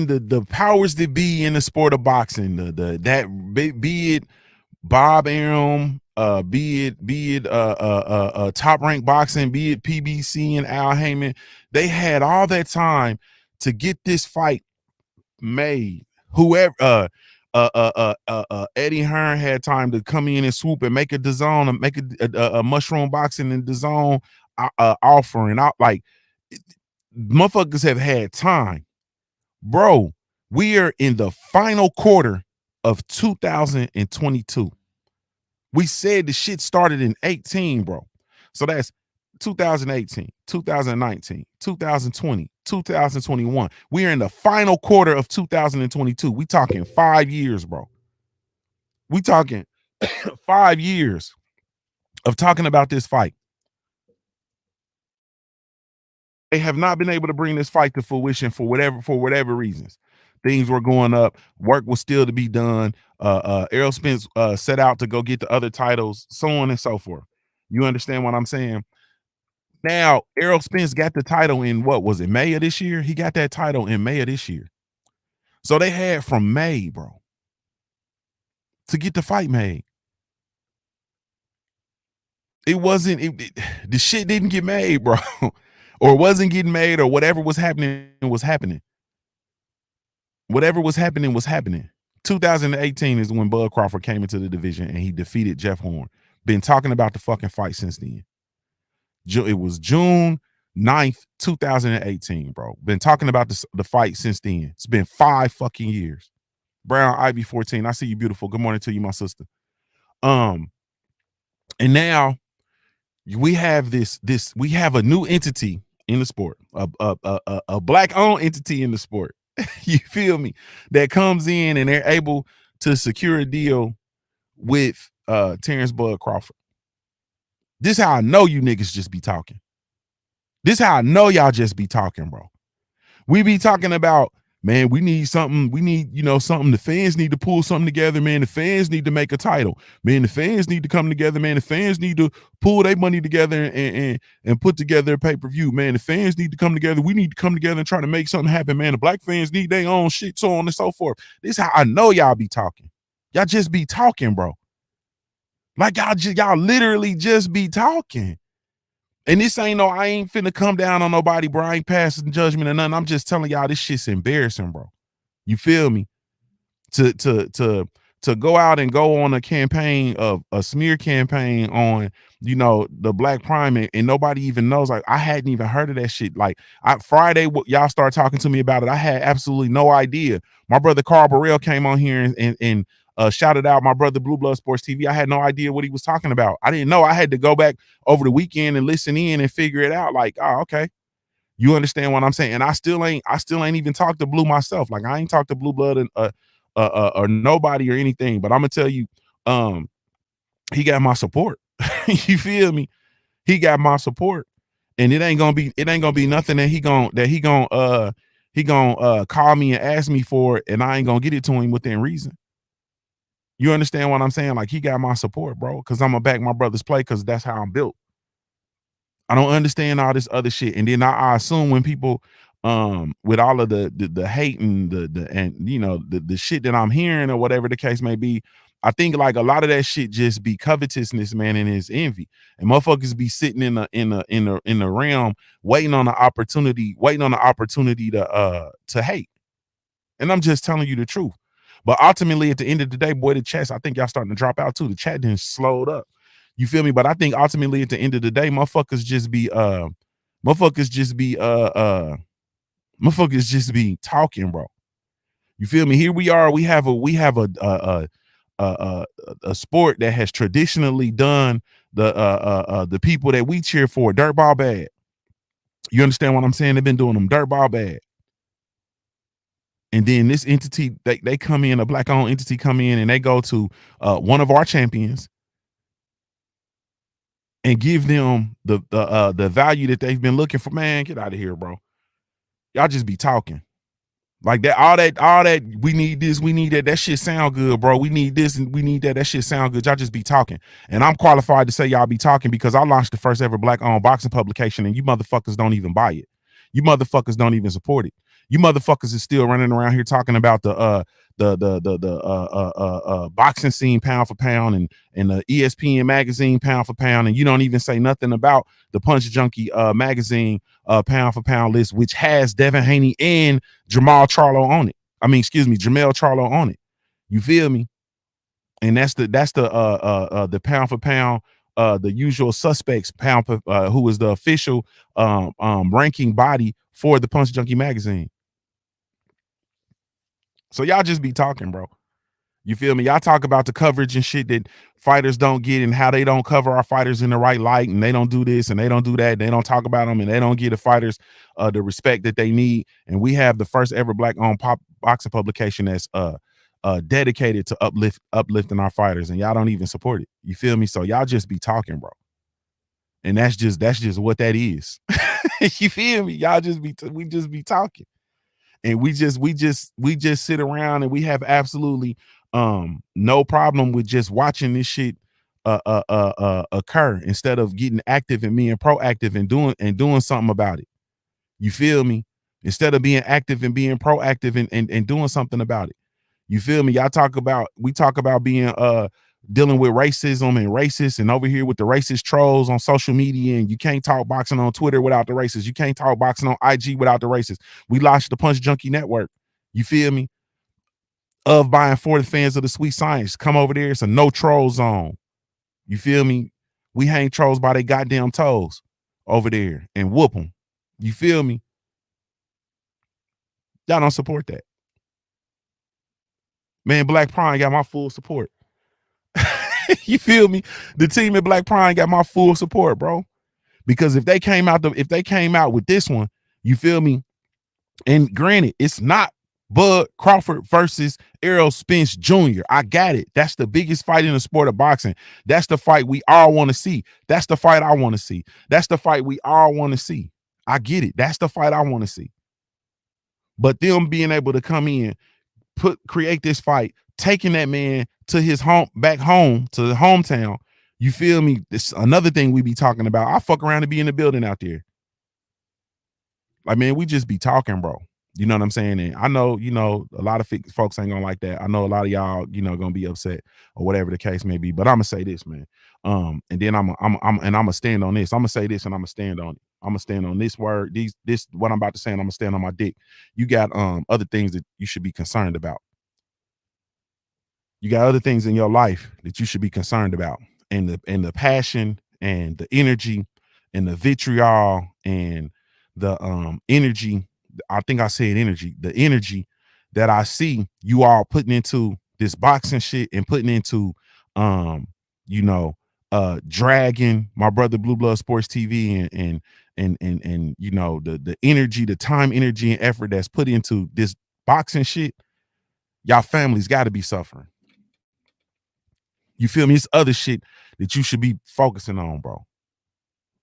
the powers that be in the sport of boxing, be it Bob Arum, be it Top Rank Boxing, be it PBC and Al Heyman, they had all that time to get this fight made. Whoever Eddie Hearn had time to come in and swoop and make a DAZN and make a mushroom boxing and DAZN offering out. Like, motherfuckers have had time, bro. We are in the final quarter of 2022. We said the shit started in 18, bro. So that's 2018, 2019, 2020, 2021. We are in the final quarter of 2022. We talking 5 years, bro. We talking 5 years of talking about this fight. They have not been able to bring this fight to fruition for whatever reasons. Things were going up, work was still to be done. Errol Spence set out to go get the other titles, so on and so forth. You understand what I'm saying? Now, Errol Spence got the title in, what was it, May of this year? He got that title in May of this year. So they had from May, bro, to get the fight made. It wasn't, the shit didn't get made, bro, or wasn't getting made, or whatever was happening was happening. Whatever was happening was happening. 2018 is when Bud Crawford came into the division and he defeated Jeff Horn. Been talking about the fucking fight since then. It was June 9th, 2018, bro. Been talking about the fight since then. It's been 5 fucking years. Brown Ivy 14. I see you, beautiful. Good morning to you, my sister. And now we have we have a new entity in the sport, a black-owned entity in the sport. You feel me? That comes in and they're able to secure a deal with Terrence Bud Crawford. This how I know you niggas just be talking. This how I know y'all just be talking, bro. We be talking about, man, we need something. We need, something. The fans need to pull something together, man. The fans need to make a title. Man, the fans need to come together, man. The fans need to pull their money together and put together a pay-per-view. Man, the fans need to come together. We need to come together and try to make something happen, man. The black fans need their own shit, so on and so forth. This is how I know y'all be talking. Y'all just be talking, bro. Like y'all literally just be talking. And this ain't I ain't finna come down on nobody, bro. I ain't passing judgment or nothing. I'm just telling y'all this shit's embarrassing, bro. You feel me? To go out and go on a campaign of a smear campaign on, the Black Prime, and nobody even knows. Like, I hadn't even heard of that shit. Like, Friday, y'all started talking to me about it. I had absolutely no idea. My brother Carl Burrell came on here and shouted out my brother Blue Blood Sports TV. I had no idea what he was talking about. I didn't know. I had to go back over the weekend and listen in and figure it out. Like, oh, okay. You understand what I'm saying? And I still ain't even talked to Blue myself. Like, I ain't talked to Blue Blood and or nobody or anything. But I'm gonna tell you, he got my support. You feel me? He got my support, and it ain't gonna be nothing that he gonna call me and ask me for it, and I ain't gonna get it to him within reason. You understand what I'm saying? Like, he got my support, bro, because I'm gonna back my brother's play, because that's how I'm built. I don't understand all this other shit. And then I assume when people with all of the hate and and you know the shit that I'm hearing or whatever the case may be. I think like a lot of that shit just be covetousness, man, and his envy. And motherfuckers be sitting in the realm waiting on the opportunity to hate. And I'm just telling you the truth. But ultimately, at the end of the day, boy, the chats, I think y'all starting to drop out too. The chat didn't slowed up. You feel me? But I think ultimately at the end of the day, motherfuckers just be motherfuckers just be talking, bro. You feel me? Here we are. We have a sport that has traditionally done the people that we cheer for dirtball bad. You understand what I'm saying? They've been doing them dirtball bad. And then this entity, they come in, a black-owned entity come in, and they go to one of our champions and give them the value that they've been looking for. Man, get out of here, bro. Y'all just be talking. Like that, all that, we need this, we need that. That shit sound good, bro. We need this and we need that. That shit sound good. Y'all just be talking. And I'm qualified to say y'all be talking because I launched the first ever black-owned boxing publication, and you motherfuckers don't even buy it. You motherfuckers don't even support it. You motherfuckers is still running around here talking about the boxing scene pound for pound and the ESPN magazine pound for pound, and you don't even say nothing about the Punch Junkie magazine pound for pound list, which has Devin Haney and Jamel Charlo on it. You feel me? And that's the pound for pound, the usual suspects pound for, who is the official ranking body for the Punch Junkie magazine. So y'all just be talking, bro. You feel me? Y'all talk about the coverage and shit that fighters don't get and how they don't cover our fighters in the right light, and they don't do this and they don't do that. And they don't talk about them and they don't give the fighters the respect that they need. And we have the first ever black-owned boxing publication that's dedicated to uplifting our fighters, and y'all don't even support it. You feel me? So y'all just be talking, bro. And that's just what that is. You feel me? We just be talking. And we just sit around and we have absolutely no problem with just watching this shit occur instead of getting active and being proactive and doing something about it. You feel me? Instead of being active and being proactive and doing something about it. You feel me? We talk about being dealing with racism and racists, and over here with the racist trolls on social media, and you can't talk boxing on Twitter without the racists. You can't talk boxing on IG without the racists. We launched the Punch Junkie Network. You feel me? Of buying for the fans of the sweet science. Come over there. It's a no troll zone. You feel me? We hang trolls by their goddamn toes over there and whoop them. You feel me? Y'all don't support that. Man, Black Prime got my full support. You feel me? The team at Black Prime got my full support, bro. Because if they came out with this one, you feel me? And granted, it's not Bud Crawford versus Errol Spence Jr. I got it. That's the biggest fight in the sport of boxing. That's the fight we all want to see. That's the fight I want to see. That's the fight we all want to see. I get it. That's the fight I want to see. But them being able to come in, create this fight, taking that man to his back home, to the hometown. You feel me? This another thing we be talking about. I fuck around and be in the building out there. Like, man, we just be talking, bro. You know what I'm saying? And I know, a lot of folks ain't gonna like that. I know a lot of y'all, gonna be upset or whatever the case may be. But I'm gonna say this, man. And then I'm gonna stand on this. I'm gonna say this, and I'm gonna stand on it. I'm gonna stand on this word. This what I'm about to say, and I'm gonna stand on my dick. You got other things that you should be concerned about. You got other things in your life that you should be concerned about, and the passion and the energy and the vitriol and the energy. I think I said energy. The energy that I see you all putting into this boxing shit and putting into dragging my brother Blue Blood Sports TV and the energy, the time, energy, and effort that's put into this boxing shit. Y'all families got to be suffering. You feel me? It's other shit that you should be focusing on, bro.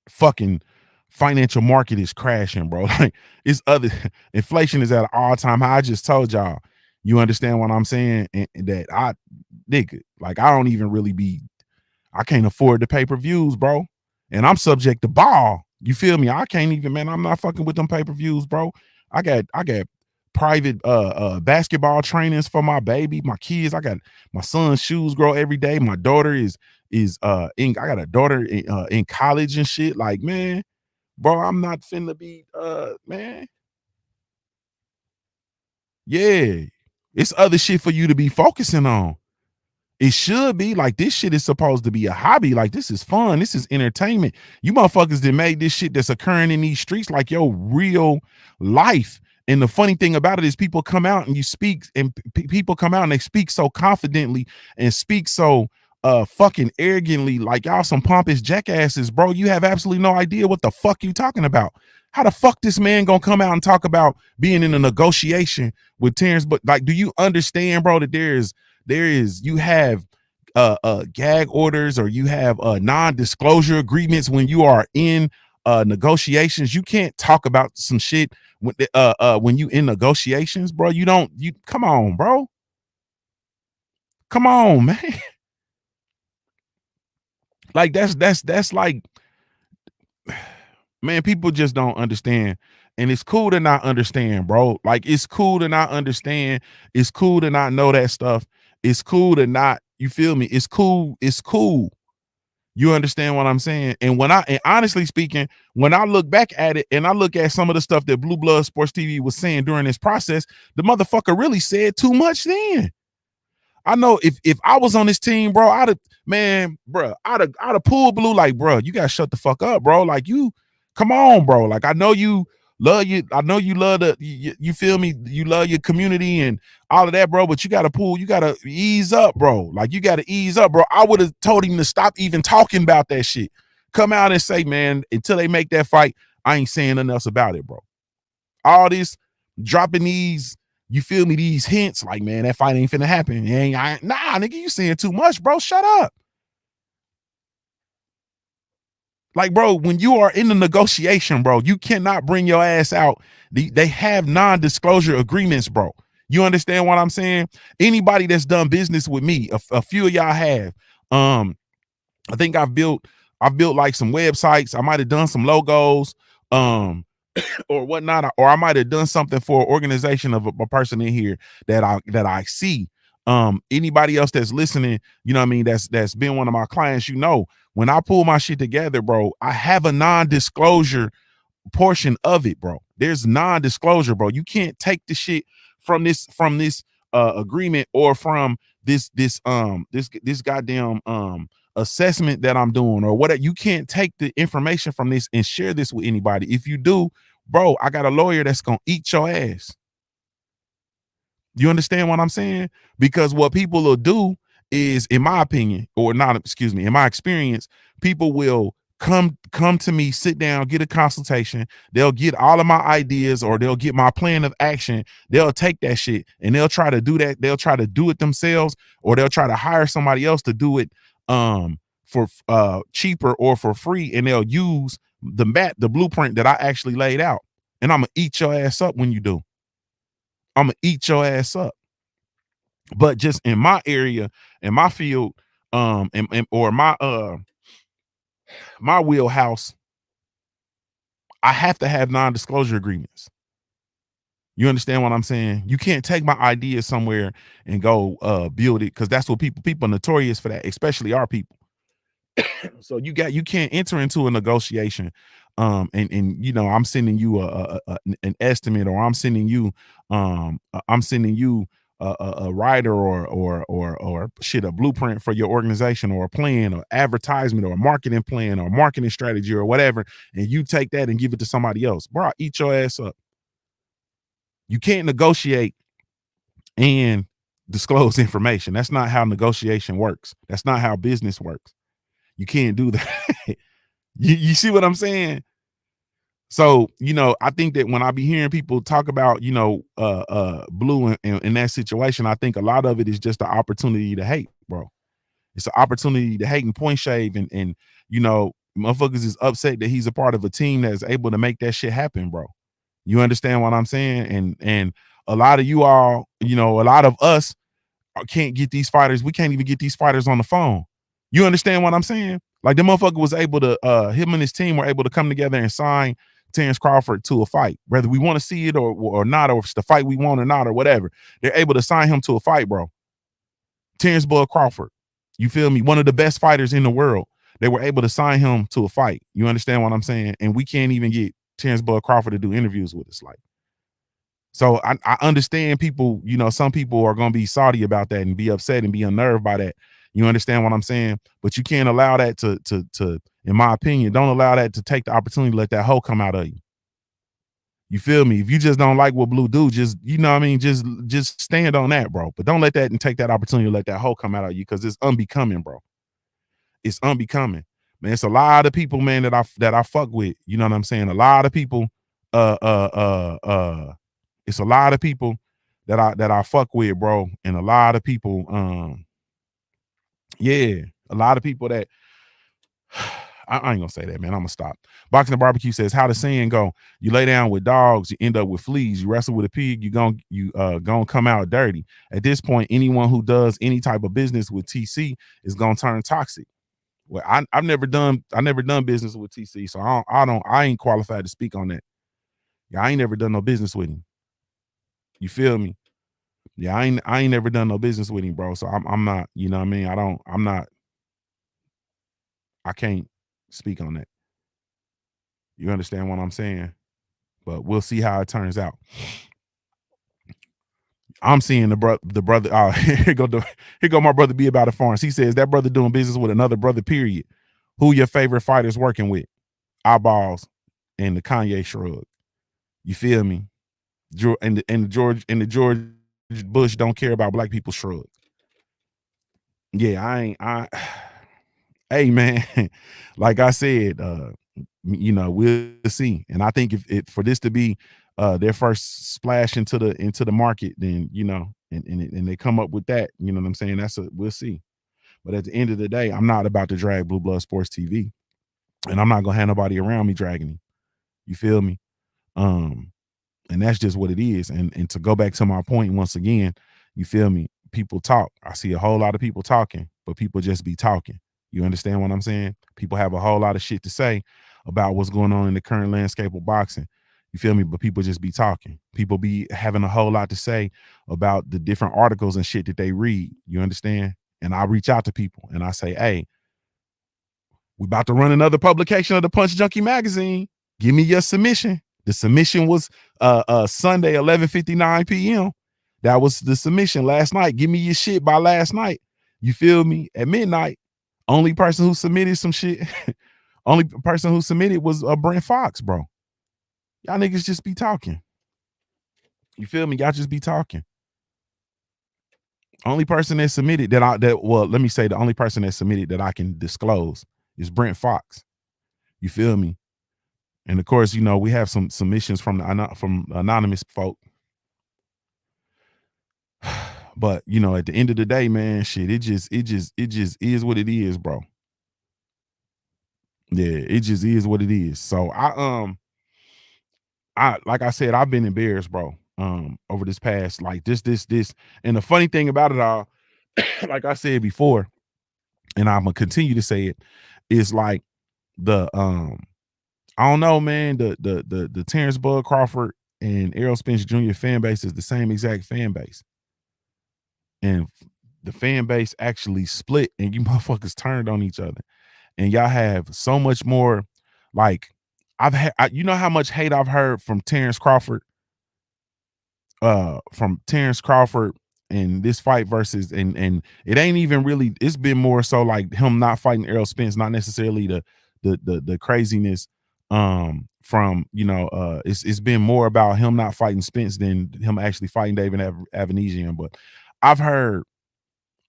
Fucking financial market is crashing, bro. Like, it's other inflation is at an all-time high. I just told y'all. You understand what I'm saying? And that I don't even really I can't afford the pay-per-views, bro. And I'm subject to ball. You feel me? I can't even, man. I'm not fucking with them pay-per-views, bro. I got private basketball trainings for my baby, my kids. I got my son's shoes grow every day. My daughter is in I got a daughter in college and shit. Like, man, bro, I'm not finna be man. Yeah. It's other shit for you to be focusing on. It should be like this shit is supposed to be a hobby. Like this is fun. This is entertainment. You motherfuckers that made this shit that's occurring in these streets like your real life. And the funny thing about it is people come out and you speak and people come out and they speak so confidently and speak so fucking arrogantly like y'all some pompous jackasses, bro. You have absolutely no idea what the fuck you talking about. How the fuck this man gonna come out and talk about being in a negotiation with Terrence? But like, do you understand, bro, that there is you have gag orders or you have non-disclosure agreements when you are in negotiations. You can't talk about some shit when you in negotiations, bro. You come on, bro. Come on, man. Like that's like, man, people just don't understand. And it's cool to not understand, bro. Like it's cool to not understand. It's cool to not know that stuff. It's cool to not, you feel me? It's cool. It's cool. You understand what I'm saying? And and honestly speaking, when I look back at it and I look at some of the stuff that Blue Blood Sports TV was saying during this process, the motherfucker really said too much then. I know if I was on this team, bro, I'd have pulled Blue like, bro, you gotta shut the fuck up, bro. Like you, come on, bro. Like I know you love you feel me, you love your community and all of that, bro. But you gotta ease up, bro. Like you gotta ease up, bro. I would have told him to stop even talking about that shit. Come out and say, man, until they make that fight, I ain't saying nothing else about it, bro. All this dropping these, you feel me, these hints like, man, that fight ain't finna happen. Nah, nigga, you saying too much, bro. Shut up. Like, bro, when you are in the negotiation, bro, you cannot bring your ass out. They have non-disclosure agreements, bro. You understand what I'm saying? Anybody that's done business with me, a few of y'all have. I think I've built like some websites. I might have done some logos. Or whatnot, or I might have done something for an organization of a person in here that I see. Anybody else that's listening, you know what I mean, that's been one of my clients, you know, when I pull my shit together, bro, I have a non-disclosure portion of it, bro. There's non-disclosure, bro. You can't take the shit from this agreement or from this goddamn assessment that I'm doing or whatever. You can't take the information from this and share this with anybody. If you do, bro, I got a lawyer that's gonna eat your ass. You understand what I'm saying? Because what people will do is, in my opinion, or not, excuse me, in my experience, people will come to me, sit down, get a consultation. They'll get all of my ideas or they'll get my plan of action. They'll take that shit and they'll try to do that. They'll try to do it themselves or they'll try to hire somebody else to do it for cheaper or for free, and they'll use the blueprint that I actually laid out. And I'm gonna eat your ass up when you do. I'm gonna eat your ass up. But just in my area, in my field, or my wheelhouse, I have to have non-disclosure agreements. You understand what I'm saying? You can't take my idea somewhere and go build it, because that's what people are notorious for that, especially our people. So you can't enter into a negotiation and you know, I'm sending you an estimate, or I'm sending you a writer or shit, a blueprint for your organization or a plan or advertisement or a marketing plan or marketing strategy or whatever, and you take that and give it to somebody else, bro, eat your ass up. You can't negotiate and disclose information. That's not how negotiation works. That's not how business works. You can't do that. You see what I'm saying? So, you know, I think that when I be hearing people talk about, you know, Blue in that situation, I think a lot of it is just the opportunity to hate, bro. It's an opportunity to hate and point shave, and you know, motherfuckers is upset that he's a part of a team that's able to make that shit happen, bro. You understand what I'm saying? And a lot of you all, you know, a lot of us can't get these fighters. We can't even get these fighters on the phone. You understand what I'm saying? Like the motherfucker was able to, him and his team were able to come together and sign Terrence Crawford to a fight, whether we want to see it or not, or if it's the fight we want or not, or whatever. They're able to sign him to a fight, bro. Terrence Bud Crawford, you feel me? One of the best fighters in the world. They were able to sign him to a fight. You understand what I'm saying? And we can't even get Terrence Bud Crawford to do interviews with us. Like, so I understand people, you know, some people are going to be salty about that and be upset and be unnerved by that. You understand what I'm saying? But you can't allow that to, in my opinion, don't allow that to take the opportunity to let that hoe come out of you. You feel me? If you just don't like what Blue do, just, you know what I mean, just stand on that, bro. But don't let that and take that opportunity to let that hoe come out of you, because it's unbecoming, bro. It's unbecoming. Man, it's a lot of people, man, that I fuck with. You know what I'm saying? A lot of people, it's a lot of people that I fuck with, bro. And a lot of people, yeah, a lot of people that I ain't gonna say that, man. I'm gonna stop. Boxing and Barbecue says, how the saying go? You lay down with dogs, you end up with fleas. You wrestle with a pig, you gonna come out dirty. At this point, anyone who does any type of business with TC is gonna turn toxic. Well, I've never done business with TC, so I ain't qualified to speak on that. Yeah, I ain't never done no business with him. You feel me? Yeah, I ain't never done no business with him, bro. So I'm not, you know what I mean? I can't speak on that. You understand what I'm saying? But we'll see how it turns out. I'm seeing the brother. Oh, here go my brother B about the farms. He says that brother doing business with another brother. Period. Who your favorite fighters working with? Eyeballs and the Kanye shrug. You feel me? And the George Bush don't care about black people shrug. Yeah, hey man, like I said, you know, we'll see. And I think if for this to be their first splash into the market, then, you know, and they come up with that, you know what I'm saying? We'll see. But at the end of the day, I'm not about to drag Blue Blood Sports TV, and I'm not gonna have nobody around me dragging him. You feel me? Um, and that's just what it is. And to go back to my point once again, you feel me? People talk. I see a whole lot of people talking, but people just be talking. You understand what I'm saying? People have a whole lot of shit to say about what's going on in the current landscape of boxing. You feel me? But people just be talking. People be having a whole lot to say about the different articles and shit that they read. You understand? And I reach out to people and I say, hey, we about to run another publication of the Punch Junkie magazine. Give me your submission. The submission was Sunday, 11:59 p.m. That was the submission last night. Give me your shit by last night. You feel me? At midnight. Only person who submitted some shit, only person who submitted was Brent Fox, bro. Y'all niggas just be talking. You feel me? Y'all just be talking. Only person that submitted let me say the only person that submitted that I can disclose is Brent Fox. You feel me? And of course, you know, we have some submissions from anonymous folk. But you know, at the end of the day, man, shit, it just is what it is, bro. Yeah, it just is what it is. So I like I said, I've been embarrassed, bro. Over this past, like this. And the funny thing about it all, like I said before, and I'm gonna continue to say it, is like the I don't know, man. The Terrence Bud Crawford and Errol Spence Jr. fan base is the same exact fan base. And the fan base actually split and you motherfuckers turned on each other. And y'all have so much more, like, you know how much hate I've heard from Terrence Crawford in this fight versus and it ain't even really, it's been more so like him not fighting Errol Spence, not necessarily the craziness from, you know, it's been more about him not fighting Spence than him actually fighting David Avanesian. But I've heard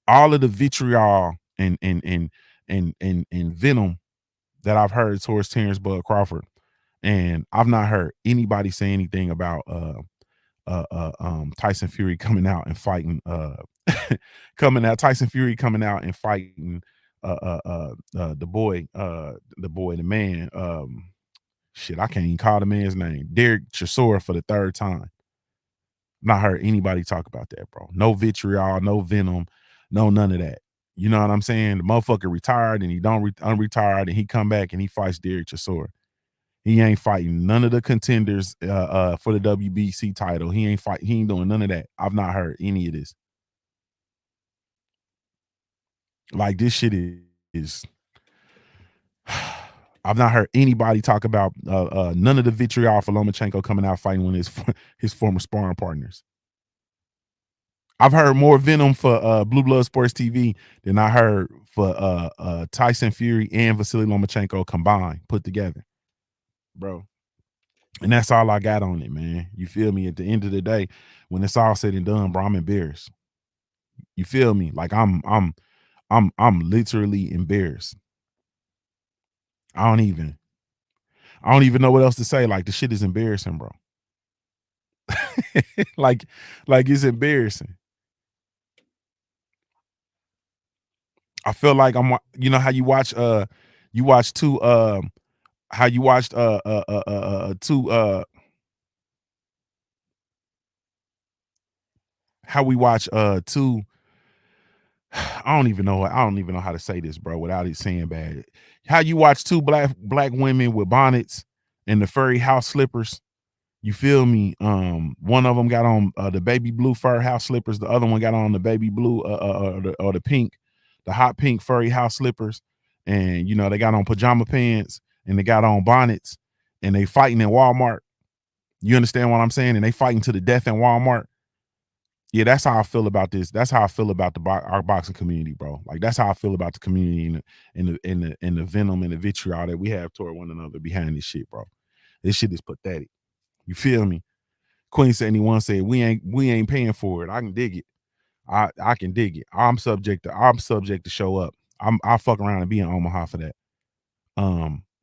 all of the vitriol and venom that I've heard towards Terrence Bud Crawford, and I've not heard anybody say anything about Tyson Fury coming out and fighting Tyson Fury coming out and fighting the man, shit, I can't even call the man's name, Derek Chisora, for the third time. Not heard anybody talk about that, bro. No vitriol, no venom, no none of that. You know what I'm saying? The motherfucker retired and he don't unretired and he come back and he fights Derek Chisora. He ain't fighting none of the contenders for the WBC title. He ain't doing none of that. I've not heard any of this. Like this shit is I've not heard anybody talk about none of the vitriol for Lomachenko coming out fighting one of his former sparring partners. I've heard more venom for Blue Blood Sports TV than I heard for Tyson Fury and Vasily Lomachenko combined, put together, bro. And that's all I got on it, man. You feel me? At the end of the day, when it's all said and done, bro, I'm embarrassed. You feel me? Like I'm literally embarrassed. I don't even know what else to say. Like the shit is embarrassing, bro. like it's embarrassing. I feel like you know how you watch two how you watched two how we watch two I don't even know how to say this, bro, without it saying bad. How you watch two black women with bonnets and the furry house slippers. You feel me? One of them got on the baby blue fur house slippers. The other one got on the baby blue or the pink, the hot pink furry house slippers. And you know they got on pajama pants and they got on bonnets and they fighting in Walmart. You understand what I'm saying? And they fighting to the death in Walmart. Yeah, that's how I feel about this. That's how I feel about our boxing community, bro. Like that's how I feel about the community and the venom and the vitriol that we have toward one another behind this shit, bro. This shit is pathetic. You feel me? Queen 71 said we ain't paying for it. I can dig it. I can dig it. I'm subject to show up. I'll fuck around and be in Omaha for that.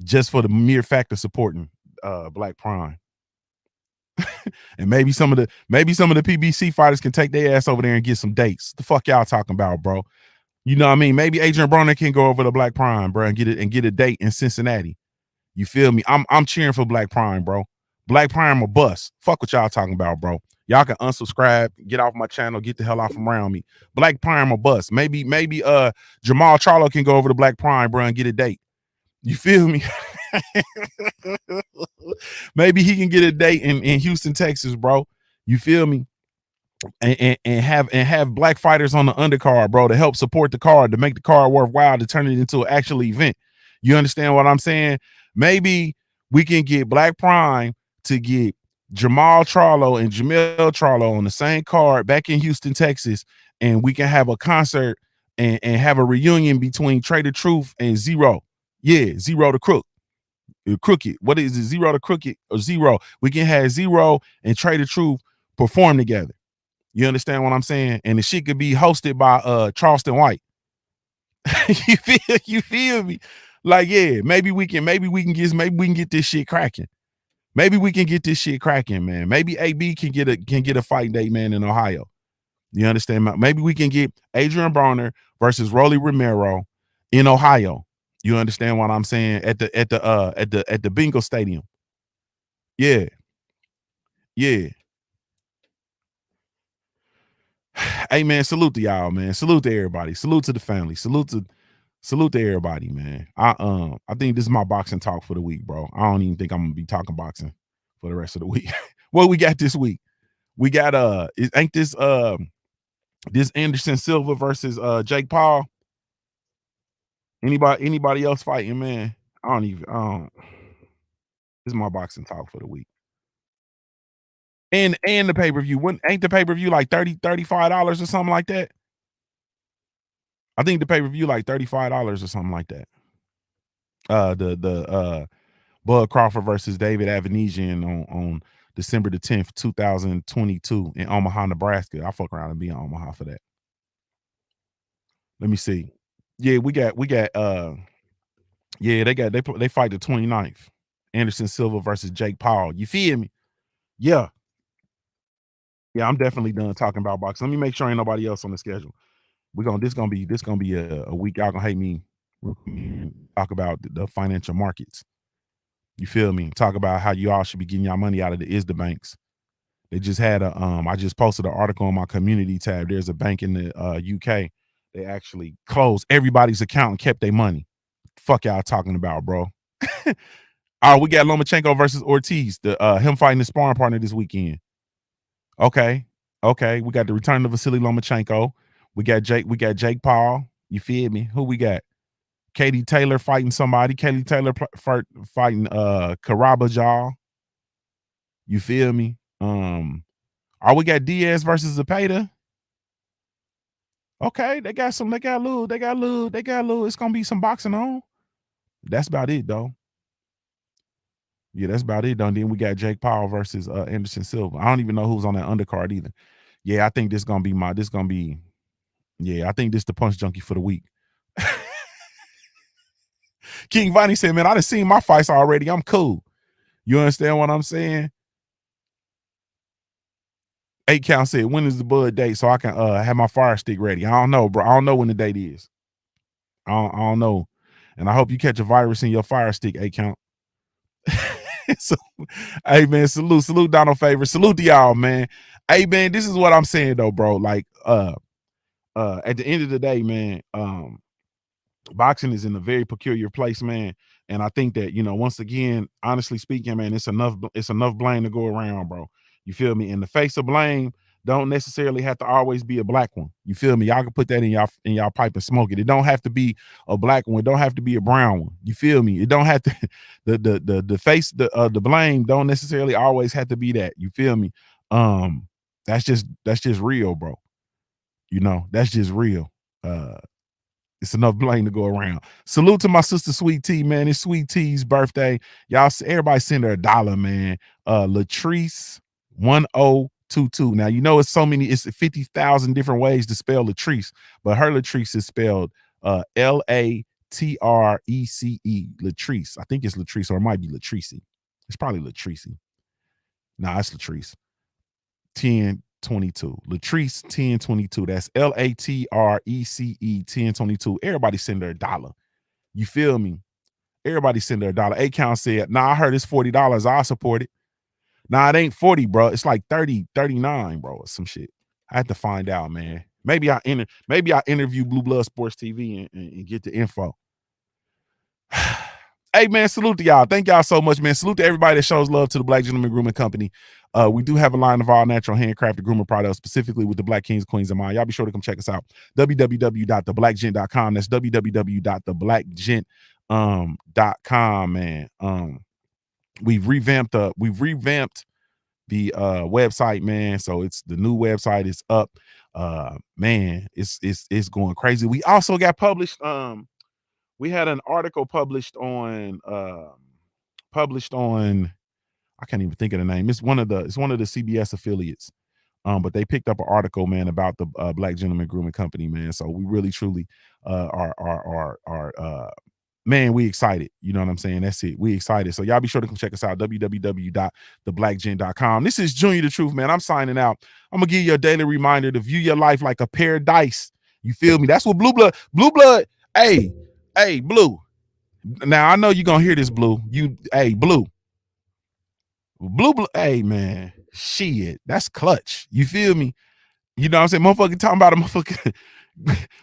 Just for the mere fact of supporting Black Prime. And maybe some of the PBC fighters can take their ass over there and get some dates. The fuck y'all talking about, bro? You know what I mean? Maybe Adrian Broner can go over to Black Prime, bro, and get a date in Cincinnati. You feel me? I'm cheering for Black Prime, bro. Black Prime or bust. Fuck what y'all talking about, bro. Y'all can unsubscribe, get off my channel, get the hell off from around me. Black Prime or bust. Maybe Jamal Charlo can go over to Black Prime, bro, and get a date. You feel me? Maybe he can get a date in Houston, Texas, bro. You feel me? And have black fighters on the undercard, bro, to help support the card, to make the card worthwhile, to turn it into an actual event. You understand what I'm saying? Maybe we can get Black Prime to get Jamal Charlo and Jamel Charlo on the same card back in Houston, Texas, and we can have a concert and have a reunion between Trader Truth and Zero. Yeah, Zero the Crook. Crooked. What is it? Zero to Crooked or Zero? We can have Zero and Trader Truth perform together. You understand what I'm saying? And the shit could be hosted by Charleston White. you feel me? Like, yeah, maybe we can get this shit cracking. Maybe we can get this shit cracking, man. Maybe AB can get a fight date, man, in Ohio. You understand? Maybe we can get Adrian Broner versus Rolly Romero in Ohio. You understand what I'm saying? At the Bingo Stadium. Yeah. Yeah. Hey man, salute to y'all, man. Salute to everybody. Salute to the family. Salute to everybody, man. I think this is my boxing talk for the week, bro. I don't even think I'm gonna be talking boxing for the rest of the week. What we got this week? We got ain't this Anderson Silva versus Jake Paul. Anybody else fighting, man? I don't. This is my boxing talk for the week. And the pay-per-view. Ain't the pay-per-view like $35 or something like that? I think the pay-per-view like $35 or something like that. The Bud Crawford versus David Avanesian on December the 10th, 2022 in Omaha, Nebraska. I fuck around and be in Omaha for that. Let me see. Yeah, we got yeah, they fight the 29th. Anderson Silva versus Jake Paul. You feel me? Yeah. Yeah, I'm definitely done talking about boxing. Let me make sure ain't nobody else on the schedule. This gonna be a week y'all gonna hate me. Talk about the financial markets. You feel me? Talk about how you all should be getting your money out of the ISDA banks. They just had I just posted an article on my community tab. There's a bank in the UK. They actually closed everybody's account and kept their money. Fuck y'all talking about, bro. Oh, we got Lomachenko versus Ortiz. Him fighting his sparring partner this weekend. Okay. We got the return of Vasily Lomachenko. We got Jake Paul. You feel me? Who we got? Katie Taylor fighting somebody. Katie Taylor fighting Karabajaw. You feel me? We got Diaz versus Zepeda. Okay, they got a little. It's gonna be some boxing on. That's about it though. Yeah, that's about it though. Then we got Jake Paul versus Anderson Silva. I don't even know who's on that undercard either. Yeah, I think I think this the punch junkie for the week. King Vonnie said, man, I done seen my fights already. I'm cool. You understand what I'm saying? 8 Count said, when is the bud date so I can have my fire stick ready? I don't know, bro. I don't know when the date is. I don't know. And I hope you catch a virus in your fire stick, 8 Count. So, hey, man, salute Donald Favor. Salute to y'all, man. Hey, man, this is what I'm saying, though, bro. Like, at the end of the day, man, boxing is in a very peculiar place, man. And I think that, once again, honestly speaking, man, it's enough blame to go around, bro. You feel me? And the face of blame don't necessarily have to always be a black one. You feel me? Y'all can put that in y'all pipe and smoke it. It don't have to be a black one. It don't have to be a brown one. You feel me? It don't have to the face, the blame don't necessarily always have to be that. You feel me? That's just real, bro. That's just real. It's enough blame to go around. Salute to my sister Sweet Tea, man. It's Sweet Tea's birthday. Y'all, everybody send her $1, man. Latrice 1022. Now, it's 50,000 different ways to spell Latrice, but her Latrice is spelled Latrece. Latrice. I think it's Latrice, or it might be Latrice. It's probably Latrice. Nah, it's Latrice. 1022. Latrice 1022. That's Latrece 1022. Everybody send her $1. You feel me? Everybody send her $1. 8 Count said, nah, I heard it's $40. I'll support it. Nah, it ain't 40, bro. It's like 30, 39, bro, or some shit. I had to find out, man. Maybe I interview Blue Blood Sports TV and get the info. Hey, man, salute to y'all. Thank y'all so much, man. Salute to everybody that shows love to the Black Gentleman Grooming Company. We do have a line of all natural handcrafted grooming products, specifically with the Black Kings, Queens in mind. Y'all be sure to come check us out. www.theblackgent.com. That's www.theblackgent.com, man. We've revamped the website, man. So it's the new website is up. Man, it's going crazy. We also got published. We had an article published on I can't even think of the name. It's one of the CBS affiliates. But they picked up an article, man, about the Black Gentleman Grooming Company, man. So we really truly are man, we excited. You know what I'm saying? That's it. We excited. So y'all be sure to come check us out. www.theblackgent.com. This is Junior the Truth, man. I'm signing out. I'm gonna give you a daily reminder to view your life like a pair of dice. You feel me? That's what Blue Blood. Hey, Blue. Now I know you're gonna hear this, Blue. Blue. Hey, man. Shit, that's clutch. You feel me? You know what I'm saying? Motherfucker talking about a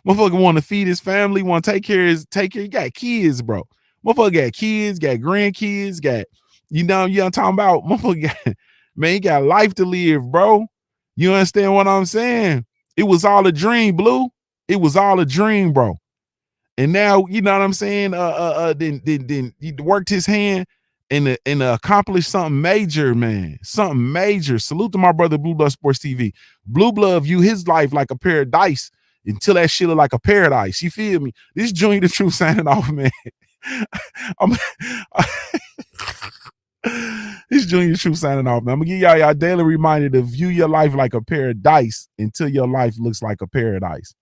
motherfucker want to feed his family, want to take care. You got kids, bro. Motherfucker got kids, got grandkids, got, you know what I'm talking about? Motherfucker got, man, he got life to live, bro. You understand what I'm saying? It was all a dream, Blue. It was all a dream, bro. And now, you know what I'm saying? Then he worked his hand and accomplished something major, man. Something major. Salute to my brother, Blue Blood Sports TV. Blue Blood view his life like a pair of dice until that shit look like a paradise. You feel me? This is Junior the Truth signing off, man. This is Junior the Truth signing off, man. I'm gonna give y'all daily reminder to view your life like a pair of dice until your life looks like a paradise.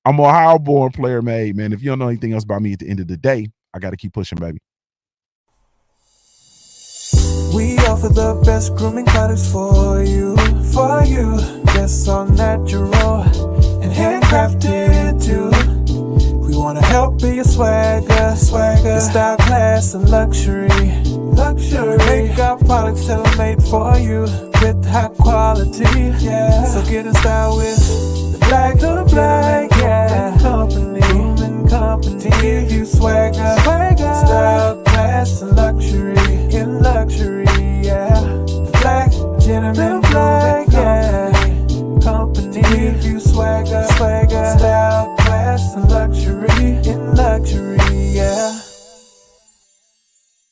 I'm a Ohio-born player made, man. If you don't know anything else about me at the end of the day, I got to keep pushing, baby. We offer the best grooming products for you. Yes, all natural and handcrafted too. We want to help be your swagger, style, class, and luxury. Make our products tailor-made for you with high quality. Yeah. So get in style with the Black Company. To give you swagger, style, class, and luxury. denim and black.